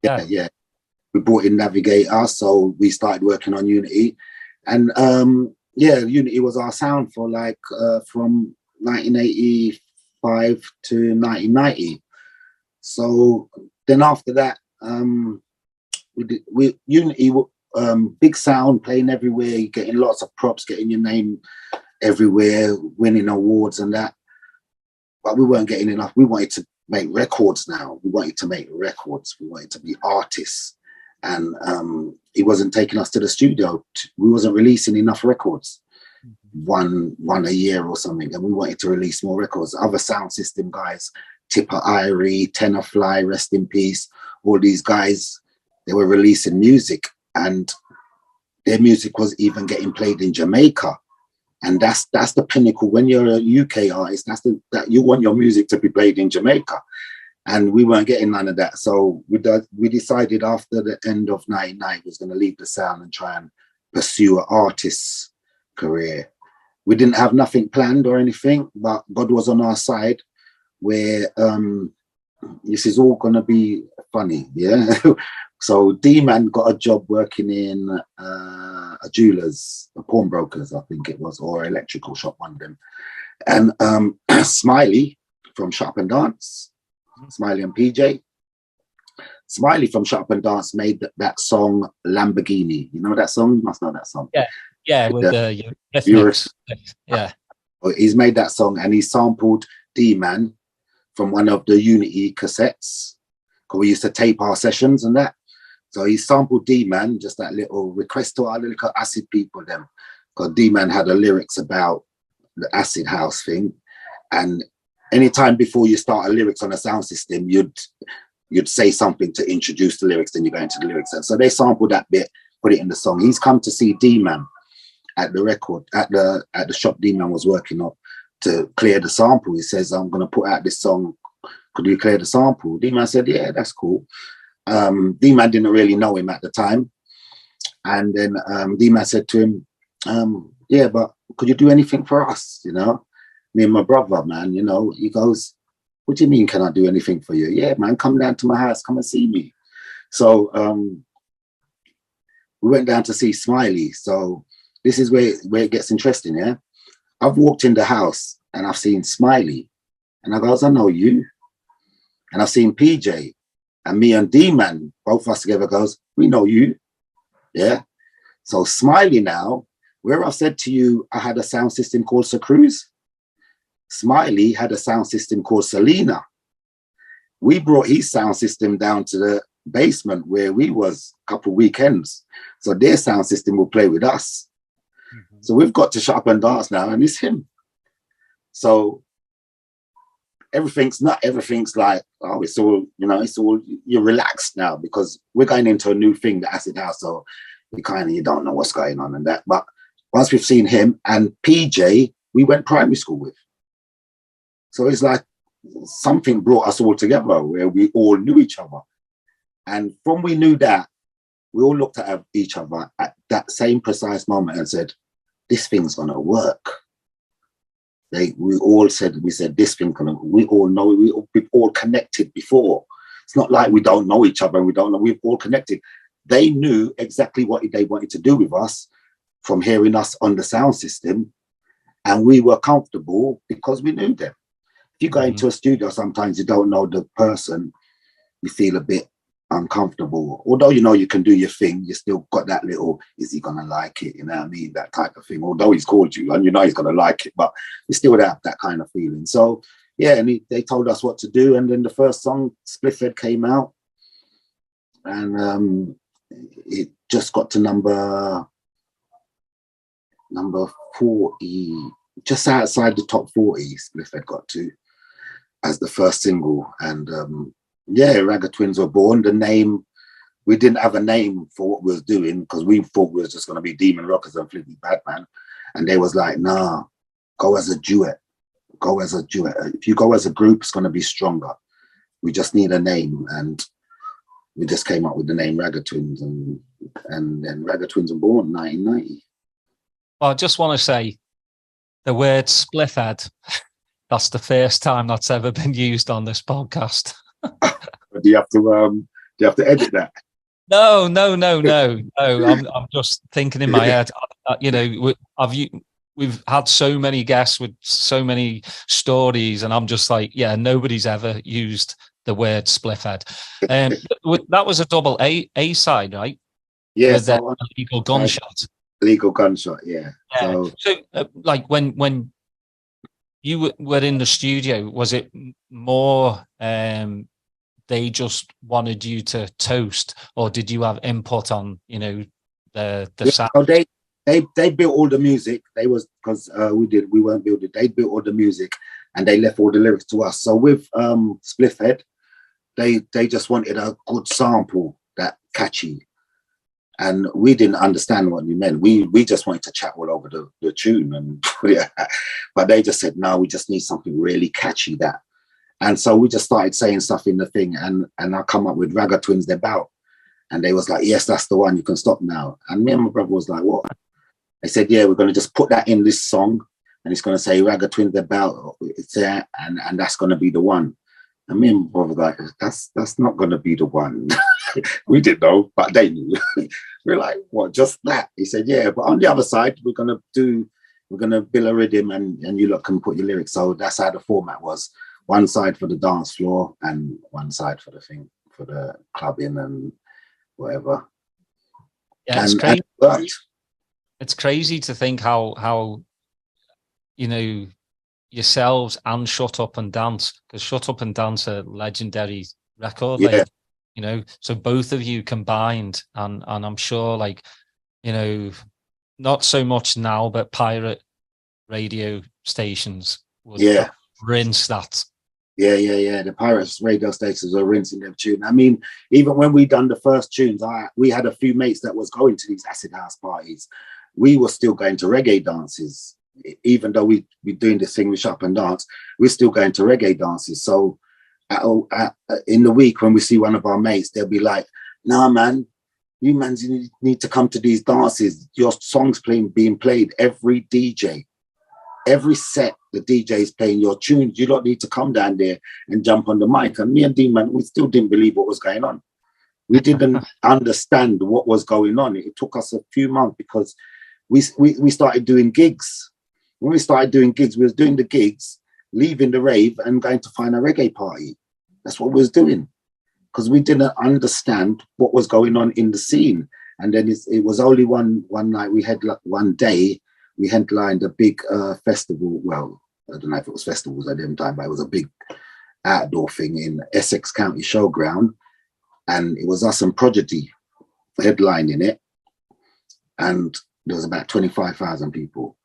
[SPEAKER 2] Yeah. We brought in Navigator, so we started working on Unity. And Unity was our sound for like from 1985 to 1990. So then after that, Unity. Big sound, playing everywhere, getting lots of props, getting your name everywhere, winning awards and that. But we weren't getting enough. We wanted to make records now. We wanted to make records. We wanted to be artists. and he wasn't taking us to the studio. We wasn't releasing enough records, one a year or something, and we wanted to release more records. Other sound system guys, Tipper Irie, Tenor Fly, rest in peace, all these guys, they were releasing music, and their music was even getting played in Jamaica. And that's the pinnacle. When you're a UK artist, that you want your music to be played in Jamaica. And we weren't getting none of that. So we decided after the end of 99 was going to leave the sound and try and pursue an artist's career. We didn't have nothing planned or anything, but God was on our side, where this is all going to be funny, yeah? So D-Man got a job working in a jeweler's, a pawnbrokers, I think it was, or electrical shop, one of them. And Smiley from Shop and Dance, Smiley and PJ. Smiley from Shop and Dance made that song Lamborghini. You know that song? You must know that song.
[SPEAKER 1] Yeah, with the yeah.
[SPEAKER 2] He's made that song, and he sampled D-Man from one of the Unity cassettes, because we used to tape our sessions and that. So he sampled D-Man, just that little request to our little acid people them, because D-Man had the lyrics about the acid house thing. And anytime before you start a lyrics on a sound system, you'd say something to introduce the lyrics, then you go into the lyrics. And so they sampled that bit, put it in the song. He's come to see D-Man at the record, at the shop D-Man was working up to clear the sample. He says, I'm going to put out this song. Could you clear the sample? D-Man said, yeah, that's cool. D-Man didn't really know him at the time. And then D-Man said to him, yeah, but could you do anything for us? You know, me and my brother, man, you know, he goes, what do you mean, can I do anything for you? Yeah, man, come down to my house, come and see me. So we went down to see Smiley. So this is where it gets interesting, yeah? I've walked in the house and I've seen Smiley. And I goes, I know you. And I've seen PJ. And me and D-Man, both of us together, goes, we know you. Yeah. So Smiley now, where I said to you, I had a sound system called Sir Cruz, Smiley had a sound system called Selena. We brought his sound system down to the basement where we was a couple of weekends. So their sound system will play with us. Mm-hmm. So we've got to Shop and Dance now, and it's him. So everything's like, oh, it's all, you know, you're relaxed now because we're going into a new thing, the acid house. So you don't know what's going on and that. But once we've seen him, and PJ, we went primary school with. So it's like something brought us all together where we all knew each other. And from we knew that, we all looked at each other at that same precise moment and said, this thing's going to work. We said, this thing can, we all know, we've all connected before. It's not like we don't know each other and we don't know, we've all connected. They knew exactly what they wanted to do with us from hearing us on the sound system. And we were comfortable because we knew them. If you go into a studio, sometimes you don't know the person, you feel a bit uncomfortable. Although you know you can do your thing, you still got that little, is he gonna like it? You know what I mean? That type of thing. Although he's called you and you know he's gonna like it, but you still have that kind of feeling. So yeah, and they told us what to do, and then the first song, Spliffhead, came out, and it just got to number 40, just outside the top 40. Spliffhead got to as the first single, and yeah, Ragga Twins were born. The name, we didn't have a name for what we was doing because we thought we was just going to be Demon Rockers and Flinty Badman. And they was like, nah, go as a duet. Go as a duet. If you go as a group, it's going to be stronger. We just need a name. And we just came up with the name Ragga Twins. And then Ragga Twins were born in 1990.
[SPEAKER 1] Well, I just want to say the word spliffhead, that's the first time that's ever been used on this podcast.
[SPEAKER 2] Do you have to edit that?
[SPEAKER 1] No. I'm just thinking in my head. You know, we've had so many guests with so many stories, and I'm just like, yeah, nobody's ever used the word spliffhead. That was a double A side, right?
[SPEAKER 2] Yeah,
[SPEAKER 1] Legal Gunshot.
[SPEAKER 2] Legal Gunshot, yeah.
[SPEAKER 1] So like when you were in the studio, was it more they just wanted you to toast, or did you have input on, you know, the sound?
[SPEAKER 2] So they built all the music. They was because we weren't building. They built all the music, and they left all the lyrics to us. So with Spliffhead, they just wanted a good sample, that catchy, and we didn't understand what you meant. We just wanted to chat all over the tune, and yeah. But they just said, no, we just need something really catchy, that. And so we just started saying stuff in the thing, and I come up with Ragga Twins, They're Bout. And they was like, yes, that's the one, you can stop now. And me and my brother was like, what? They said, yeah, we're going to just put that in this song, and it's going to say Ragga Twins, They're Bout. It's there, and that's going to be the one. And me and my brother were like, that's not going to be the one. We didn't know, but they knew. We're like, what, just that? He said, yeah, but on the other side, we're going to bill a rhythm, and you lot can put your lyrics. So that's how the format was. One side for the dance floor and one side for the thing, for the clubbing and whatever.
[SPEAKER 1] Yeah, it's crazy. It's crazy to think how you know, yourselves and Shut Up and Dance, because Shut Up and Dance are legendary record label, you know, so both of you combined, and I'm sure, like, you know, not so much now, but pirate radio stations would rinse that. Yeah. The Pirates radio stations are rinsing their tune. I mean, even when we done the first tunes, we had a few mates that was going to these acid house parties. We were still going to reggae dances, even though we doing this thing with Shut Up and Dance. We're still going to reggae dances. So in the week when we see one of our mates, they'll be like, "Nah, man, you need to come to these dances. Your songs being played every DJ." Every set, the DJ is playing your tunes. You don't need to come down there and jump on the mic. And me and D-Man, we still didn't believe what was going on. We didn't understand what was going on. It took us a few months because we started doing gigs. When we started doing gigs, we was doing the gigs, leaving the rave and going to find a reggae party. That's what we was doing, because we didn't understand what was going on in the scene. And then it was only one night, we had one day, we headlined a big festival. Well, I don't know if it was festivals at the time, but it was a big outdoor thing in Essex County Showground. And it was us and Prodigy headlining it. And there was about 25,000 people.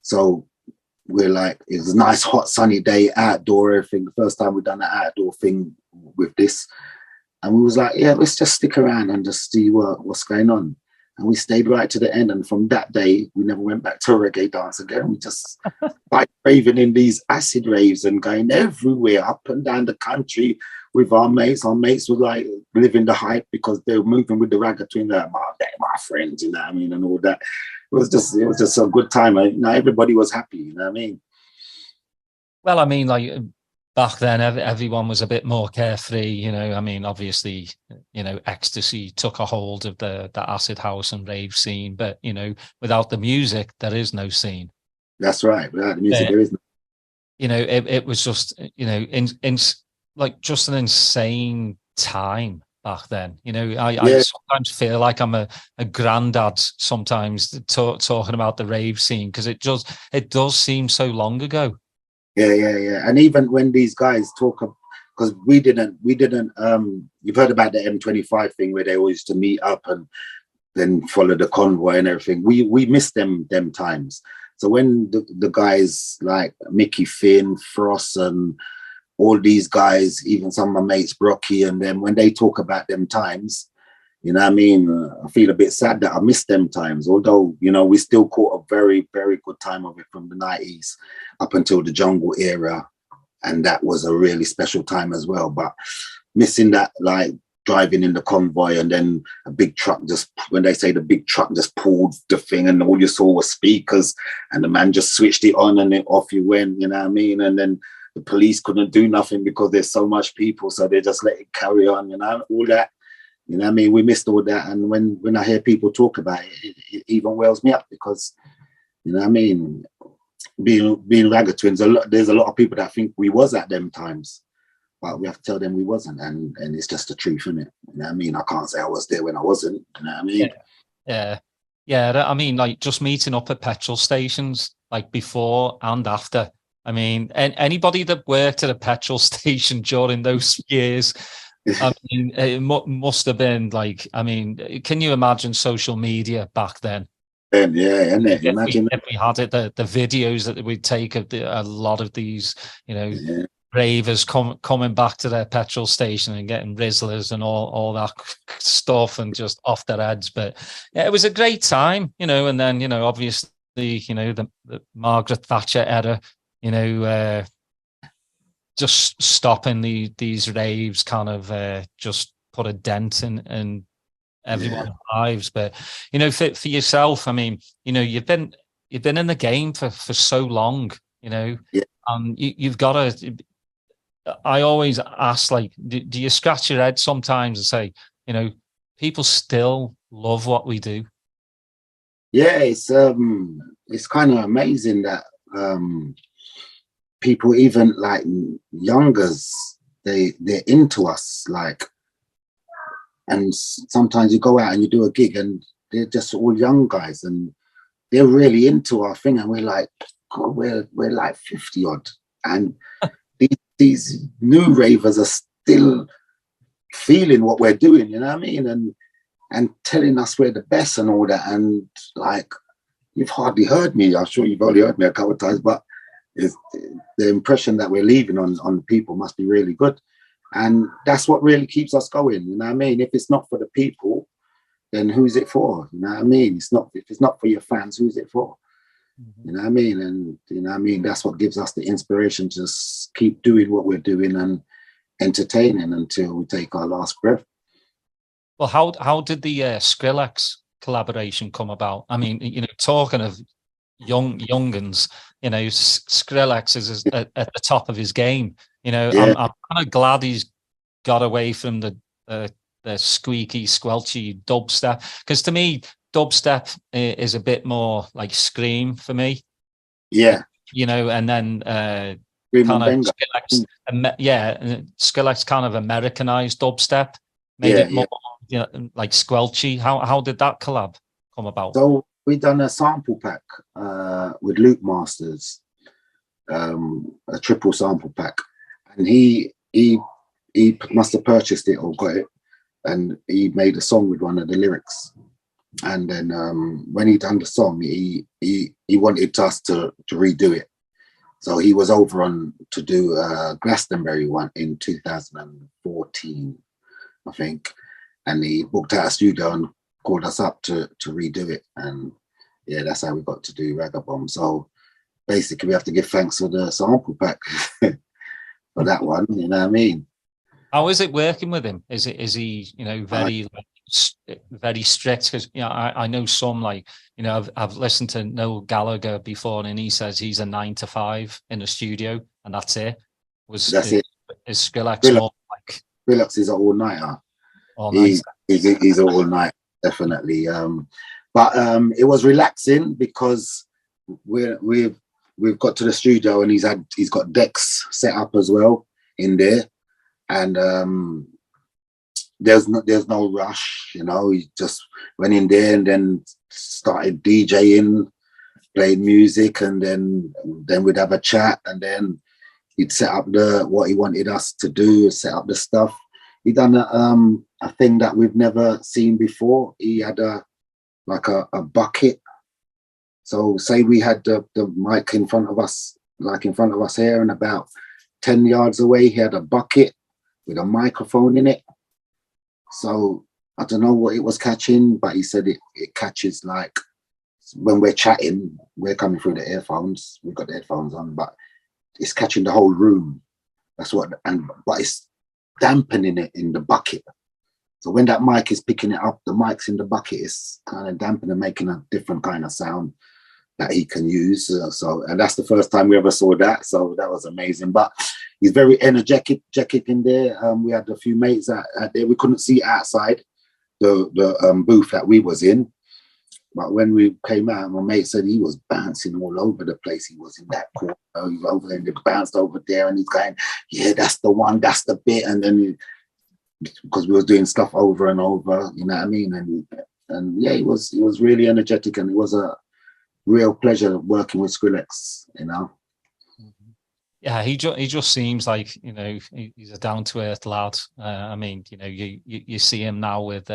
[SPEAKER 1] So we're like, it was a nice, hot, sunny day, outdoor, everything. The first time we'd done an outdoor thing with this. And we was like, yeah, let's just stick around and just see what's going on. And we stayed right to the end. And from that day, we never went back to a reggae dance again. We just like raving in these acid raves and going everywhere, up and down the country with our mates. Our mates were like living the hype because they were moving with the Ragga Twins. They're my friends, you know what I mean, and all that. It was just a good time. You know, everybody was happy, you know what I mean? Well, I mean, like, back then, everyone was a bit more carefree, you know. I mean, obviously, you know, ecstasy took a hold of the acid house and rave scene, but, you know, without the music, there is no scene.
[SPEAKER 2] That's right. Without the music, there is no.
[SPEAKER 1] You know, it was just, you know, in like just an insane time back then. You know, I sometimes feel like I'm a granddad sometimes talking about the rave scene, because it does seem so long ago.
[SPEAKER 2] Yeah. And even when these guys talk, because we didn't, you've heard about the M25 thing where they always used to meet up and then follow the convoy and everything. We missed them times. So when the guys like Mickey Finn, Frost, and all these guys, even some of my mates, Brocky, and them, when they talk about them times, you know what I mean? I feel a bit sad that I missed them times, although, you know, we still caught a very, very good time of it from the 90s up until the jungle era. And that was a really special time as well. But missing that, like driving in the convoy and then a big truck when they say the big truck just pulled the thing and all you saw was speakers and the man just switched it on and then off you went, you know what I mean? And then the police couldn't do nothing because there's so much people. So they just let it carry on, you know, all that. You know what I mean? We missed all that. And when I hear people talk about it, it even wells me up because, you know what I mean? Being Ragga Twins, there's a lot of people that think we was at them times, but we have to tell them we wasn't. And it's just the truth, isn't it? You know what I mean? I can't say I was there when I wasn't. You know what I mean?
[SPEAKER 1] Yeah. I mean, like just meeting up at petrol stations, like before and after. I mean, and anybody that worked at a petrol station during those years, I mean, it must have been like, I mean, can you imagine social media back then?
[SPEAKER 2] And yeah, and imagine
[SPEAKER 1] If we had it, the videos that we'd take of a lot of these, you know,
[SPEAKER 2] yeah.
[SPEAKER 1] ravers coming back to their petrol station and getting Rizzlers and all that stuff and just off their heads. But yeah, it was a great time, you know. And then, you know, obviously, you know, the Margaret Thatcher era, you know, just stopping these raves kind of just put a dent in everyone's lives. But, you know, for yourself, I mean, you know, you've been in the game for so long, you know,
[SPEAKER 2] Yeah.
[SPEAKER 1] you've got to. I always ask, like, do you scratch your head sometimes and say, you know, people still love what we do?
[SPEAKER 2] Yeah, it's kind of amazing that people, even like youngers, they're into us, like, and sometimes you go out and you do a gig and they're just all young guys and they're really into our thing, and we're like, God, we're like 50 odd, and these new ravers are still feeling what we're doing, you know what I mean, and telling us we're the best and all that. And like, you've hardly heard me. I'm sure you've only heard me a couple of times, but it's, the impression that we're leaving on people must be really good, and that's what really keeps us going. You know what I mean? If it's not for the people, then who's it for? You know what I mean? If it's not for your fans, who's it for? You know what I mean? And you know what I mean, that's what gives us the inspiration to keep doing what we're doing and entertaining until we take our last breath.
[SPEAKER 1] Well, how did the Skrillex collaboration come about? I mean, you know, talking of younguns, you know, Skrillex is at the top of his game. You know,
[SPEAKER 2] Yeah.
[SPEAKER 1] I'm kind of glad he's got away from the squeaky, squelchy dubstep, because to me, dubstep is a bit more like scream for me.
[SPEAKER 2] Yeah.
[SPEAKER 1] You know, and then
[SPEAKER 2] Scream
[SPEAKER 1] kind
[SPEAKER 2] and
[SPEAKER 1] of
[SPEAKER 2] Benga.
[SPEAKER 1] Skrillex kind of Americanized dubstep, made
[SPEAKER 2] Yeah,
[SPEAKER 1] it more, you know, like squelchy. How did that collab come about?
[SPEAKER 2] So we done a sample pack with Luke Masters, a triple sample pack, and he must have purchased it or got it, and he made a song with one of the lyrics. And then when he done the song, he wanted us to redo it. So he was over on to do Glastonbury one in 2014, I think, and he booked out a studio and called us up to redo it. And yeah, that's how we got to do Ragga Bomb. So basically, we have to give thanks for the sample pack for that one. You know what I mean?
[SPEAKER 1] How is it working with him? Is he, you know, very very strict? Because, you know, I know some, like, you know, I've listened to Noel Gallagher before, and he says he's a 9 to 5 in the studio, and that's it.
[SPEAKER 2] That's it.
[SPEAKER 1] Is Skrillex more like
[SPEAKER 2] Skrillex is an all-nighter.
[SPEAKER 1] all night?
[SPEAKER 2] He's all night, definitely. But it was relaxing because we've got to the studio and he's got decks set up as well in there, and there's no rush, you know. He just went in there and then started DJing, played music, and then we'd have a chat, and then he'd set up what he wanted us to do, set up the stuff. He done a thing that we've never seen before. He had a bucket. So say we had the mic in front of us, like in front of us here, and about 10 yards away, he had a bucket with a microphone in it. So I don't know what it was catching, but he said it catches, like, when we're chatting, we're coming through the earphones. We've got the headphones on, but it's catching the whole room. That's what, but it's dampening it in the bucket. So when that mic is picking it up, the mic's in the bucket is kind of dampening, making a different kind of sound that he can use. And that's the first time we ever saw that. So that was amazing. But he's very energetic in there. We had a few mates out there. We couldn't see outside the booth that we was in. But when we came out, my mate said he was bouncing all over the place. He was in that corner. He was over there, and he bounced over there, and he's going, yeah, that's the one, that's the bit. And then because we was doing stuff over and over, you know what I mean? And yeah, he was really energetic, and it was a real pleasure working with Skrillex, you know.
[SPEAKER 1] Yeah, he just seems like, you know, he's a down to earth lad. I mean, you know, you see him now with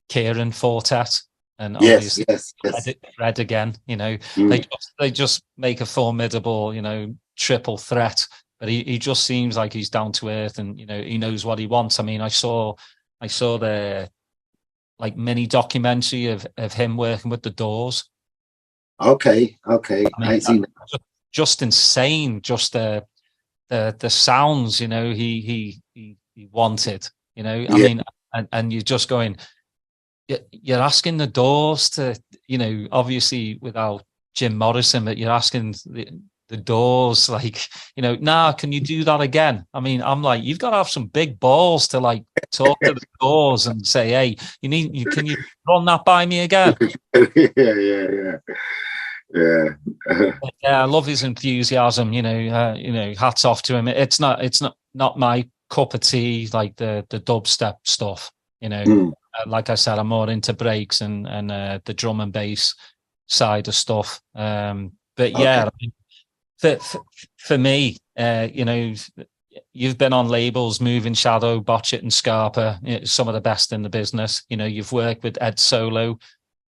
[SPEAKER 1] Kieran Fortet, and
[SPEAKER 2] Yes,
[SPEAKER 1] obviously
[SPEAKER 2] yes, yes.
[SPEAKER 1] Fred again. You know,
[SPEAKER 2] Mm.
[SPEAKER 1] they just make a formidable, you know, triple threat. But he just seems like he's down to earth, and you know, he knows what he wants. I mean, I saw the like mini documentary of him working with the Doors.
[SPEAKER 2] Okay, okay.
[SPEAKER 1] I
[SPEAKER 2] I
[SPEAKER 1] mean,
[SPEAKER 2] ain't seen that.
[SPEAKER 1] just insane. Just the sounds, you know, he wanted. You know, I
[SPEAKER 2] Yeah,
[SPEAKER 1] mean, and you're just going. You're asking the Doors to, you know, obviously without Jim Morrison, but you're asking the Doors, like, you know, nah, can you do that again? I mean, I'm like, you've got to have some big balls to like talk to the Doors and say, hey, can you run that by me again?
[SPEAKER 2] yeah, yeah.
[SPEAKER 1] Yeah, I love his enthusiasm. You know, hats off to him. It's not my cup of tea, like the dubstep stuff. You know,
[SPEAKER 2] Mm,
[SPEAKER 1] like I said, I'm more into breaks and the drum and bass side of stuff. But
[SPEAKER 2] okay.
[SPEAKER 1] yeah, I mean, for me, you know, you've been on labels, Moving Shadow, Botch It, and Scarpa, you know, some of the best in the business. You know, you've worked with Ed Solo.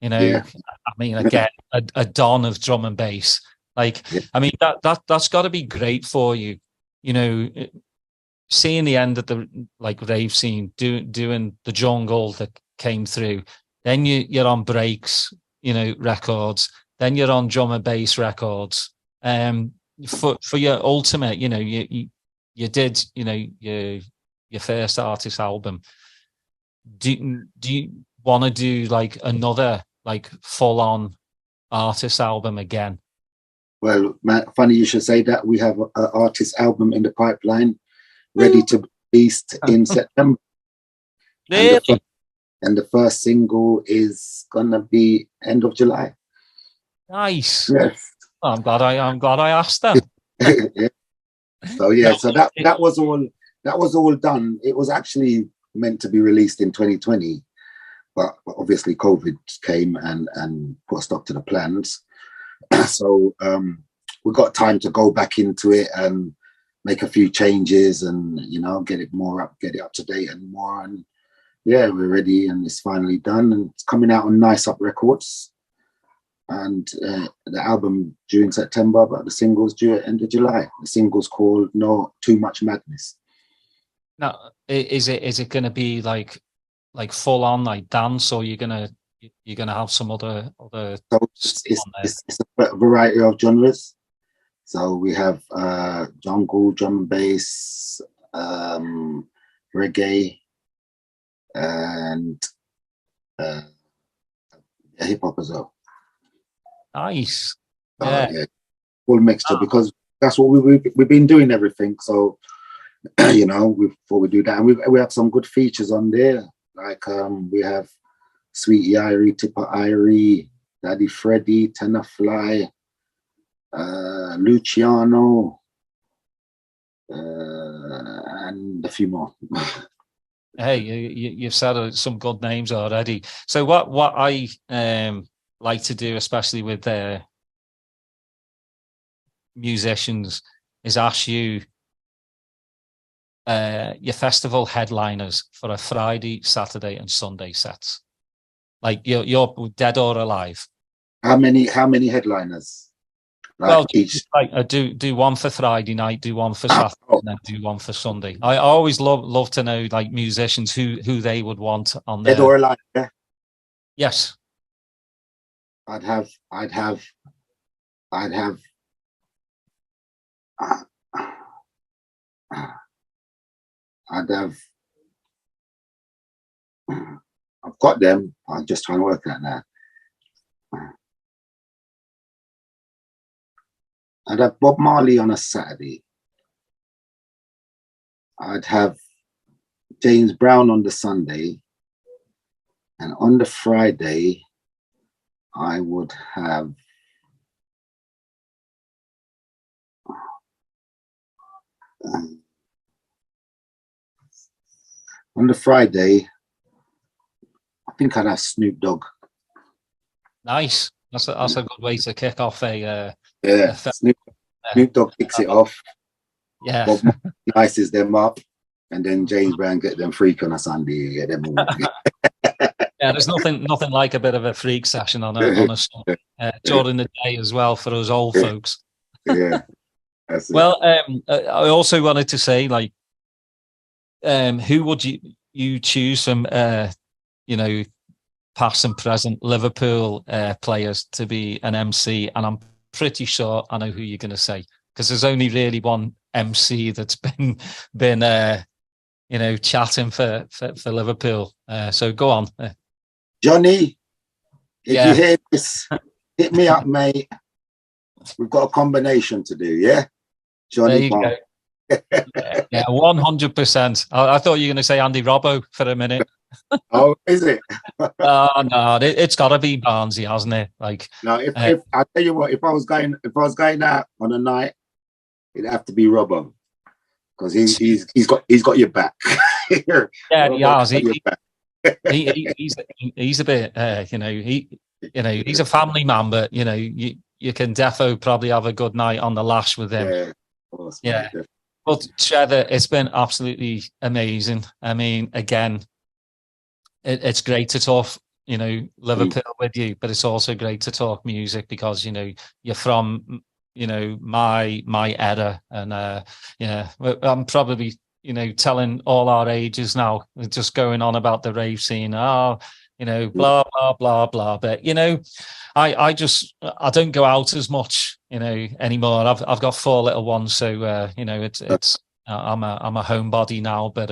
[SPEAKER 1] You know,
[SPEAKER 2] Yeah,
[SPEAKER 1] I mean, again, a don of drum and bass. Like,
[SPEAKER 2] yeah,
[SPEAKER 1] I mean, that's got to be great for you. You know, seeing the end of the like rave scene, doing the jungle that came through. Then you're on breaks, you know, records. Then you're on drum and bass records. Um, for your ultimate, you know, you did, you know, your first artist album. Do you want to do like another like full on artist album again?
[SPEAKER 2] well, Matt, funny you should say that. We have an artist album in the pipeline, ready
[SPEAKER 1] Woo!
[SPEAKER 2] to be released in September, and
[SPEAKER 1] Really?
[SPEAKER 2] the first single is gonna be end of July.
[SPEAKER 1] Nice.
[SPEAKER 2] Yes.
[SPEAKER 1] I'm glad I asked them.
[SPEAKER 2] Yeah. So
[SPEAKER 1] No,
[SPEAKER 2] yeah, so that was all done. It was actually meant to be released in 2020, but obviously COVID came and put a stop to the plans. So we got time to go back into it and make a few changes and get it up to date and more. And yeah, we're ready and it's finally done and it's coming out on Nice Up Records. And the album due in September, but the singles due at end of July. The single's called No Too Much Madness.
[SPEAKER 1] now is it going to be like full on like dance, or you're gonna have some other
[SPEAKER 2] So
[SPEAKER 1] stuff on there?
[SPEAKER 2] it's a variety of genres. So we have jungle, drum and bass, reggae, and uh, hip hop as well.
[SPEAKER 1] Nice.
[SPEAKER 2] So
[SPEAKER 1] Yeah.
[SPEAKER 2] yeah, full mixture
[SPEAKER 1] Ah,
[SPEAKER 2] because that's what we've been doing everything. So before we do that, and we have some good features on there. Like we have Sweetie Irie, Tipper Irie, Daddy Freddy, Tenor Fly, Luciano, and a few more.
[SPEAKER 1] hey, you've said some good names already. So what I like to do, especially with musicians, is ask you your festival headliners for a Friday, Saturday, and Sunday sets. Like you're dead or alive.
[SPEAKER 2] How many headliners? Like
[SPEAKER 1] Well,
[SPEAKER 2] each.
[SPEAKER 1] like do one for Friday night, do one for
[SPEAKER 2] Oh,
[SPEAKER 1] Saturday, and then do one for Sunday. I always love to know like musicians who they would want on
[SPEAKER 2] dead
[SPEAKER 1] their.
[SPEAKER 2] or alive. Yeah.
[SPEAKER 1] Yes.
[SPEAKER 2] I'd have. I'd have. Uh, I'd have. I've got them. I'm just trying to work that now. I'd have Bob Marley on a Saturday. I'd have James Brown on the Sunday, and on the Friday, I would have. Um, on the Friday, I think I'd have Snoop Dogg.
[SPEAKER 1] Nice. That's a good way to kick off
[SPEAKER 2] Yeah,
[SPEAKER 1] a fe-
[SPEAKER 2] Snoop Dogg kicks it off.
[SPEAKER 1] Yeah.
[SPEAKER 2] Bob nices them up, and then James Brown get them freak on a Sunday. Yeah, them all.
[SPEAKER 1] Yeah, there's nothing like a bit of a freak session on a during the day as well for us old folks.
[SPEAKER 2] Yeah, that's it.
[SPEAKER 1] Well, I also wanted to say, like, who would you choose from, past and present Liverpool players to be an MC? And I'm pretty sure I know who you're going to say, because there's only really one MC that's been chatting for Liverpool. So go on.
[SPEAKER 2] Johnny, if you hear this, hit me up, mate. We've got a combination to do, yeah? Johnny
[SPEAKER 1] There you go. Yeah, 100%. I thought you were going to say Andy Robbo for a minute.
[SPEAKER 2] Oh, is it?
[SPEAKER 1] No, it's got to be Barnesy, hasn't it? Like,
[SPEAKER 2] no, if I tell you what, if I was going out on a night, it'd have to be Robbo, because he's got your back.
[SPEAKER 1] Yeah, he has. He's a bit, he's a family man, but you can defo probably have a good night on the lash with him.
[SPEAKER 2] Yeah, of course,
[SPEAKER 1] yeah. But Trevor, it's been absolutely amazing. I mean, again, it's great to talk, Liverpool with you, but it's also great to talk music, because you're from my era, and I'm probably telling all our ages now, just going on about the rave scene. Blah blah blah blah. But I don't go out as much, anymore. I've got 4 little ones, so it's I'm a homebody now. But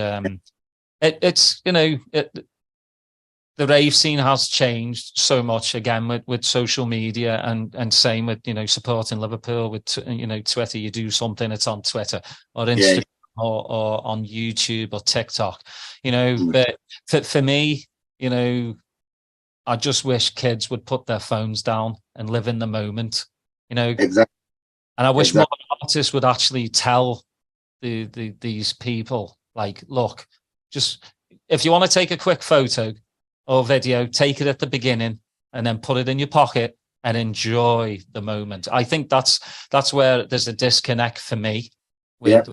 [SPEAKER 1] the rave scene has changed so much, again, with social media, and same with supporting Liverpool with Twitter. You do something, it's on Twitter or Instagram. Or on YouTube or TikTok, but for me, I just wish kids would put their phones down and live in the moment,
[SPEAKER 2] Exactly.
[SPEAKER 1] And I wish more artists would actually tell these people, like, look, just if you want to take a quick photo or video, take it at the beginning and then put it in your pocket and enjoy the moment. I think that's where there's a disconnect for me. With,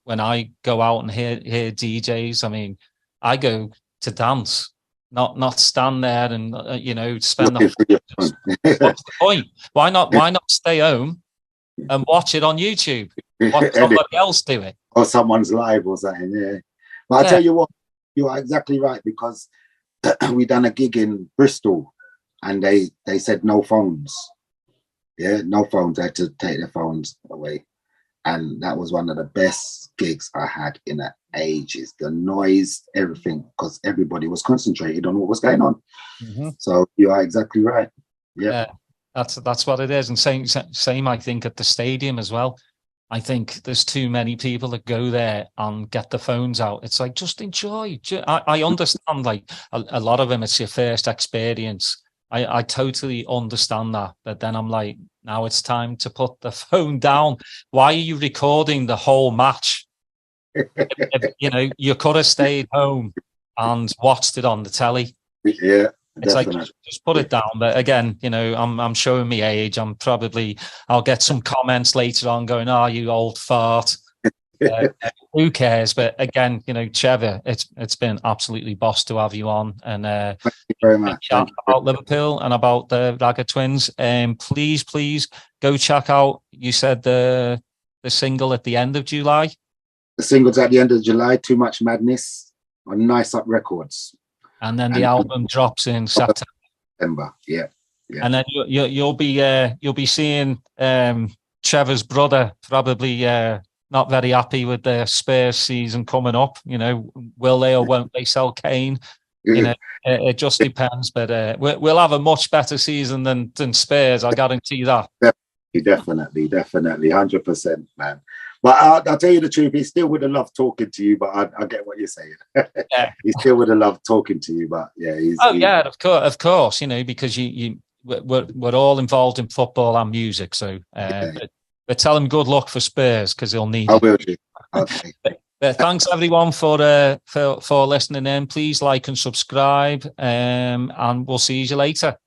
[SPEAKER 1] when I go out and hear DJs, I mean, I go to dance, not stand there and spend the what's the point? Why not stay home and watch it on YouTube? Watch somebody else do it,
[SPEAKER 2] or someone's live or something. Yeah, but I tell you what, you are exactly right, because we done a gig in Bristol, and they said no phones. Yeah, no phones. They had to take their phones away. And that was one of the best gigs I had in ages. The noise, everything, because everybody was concentrated on what was going on. Mm-hmm. So you are exactly right. Yeah,
[SPEAKER 1] that's what it is. And same, I think, at the stadium as well. I think there's too many people that go there and get the phones out. It's like, just enjoy. I understand, like, a lot of them, it's your first experience. I totally understand that. But then I'm like, now it's time to put the phone down. Why are you recording the whole match? You could have stayed home and watched it on the telly.
[SPEAKER 2] Yeah,
[SPEAKER 1] it's definitely. Like, just put it down. But again, I'm showing me age. I'll get some comments later on going, "Oh, you old fart." Who cares? But again, Trevor, it's been absolutely boss to have you on, and
[SPEAKER 2] thank you very much.
[SPEAKER 1] Chat about Liverpool and about the Ragga Twins. Please go check out. You said the single at the end of July.
[SPEAKER 2] The single's at the end of July. Too Much Madness on Nice Up Records,
[SPEAKER 1] and then the album drops in September.
[SPEAKER 2] Yeah.
[SPEAKER 1] And then you'll be seeing Trevor's brother probably. Not very happy with the Spurs season coming up. Will they or won't they sell Kane? It just depends. But we'll have a much better season than Spurs. I guarantee that.
[SPEAKER 2] Definitely, 100%, man. But I'll tell you the truth. He still would have loved talking to you. But I get what you're saying.
[SPEAKER 1] Yeah.
[SPEAKER 2] He still would have loved talking to you. But yeah,
[SPEAKER 1] of course. Because we're all involved in football and music. So. But tell him good luck for Spurs, because he'll need it.
[SPEAKER 2] I will do. Okay.
[SPEAKER 1] But thanks everyone for listening in. Please like and subscribe, and we'll see you later.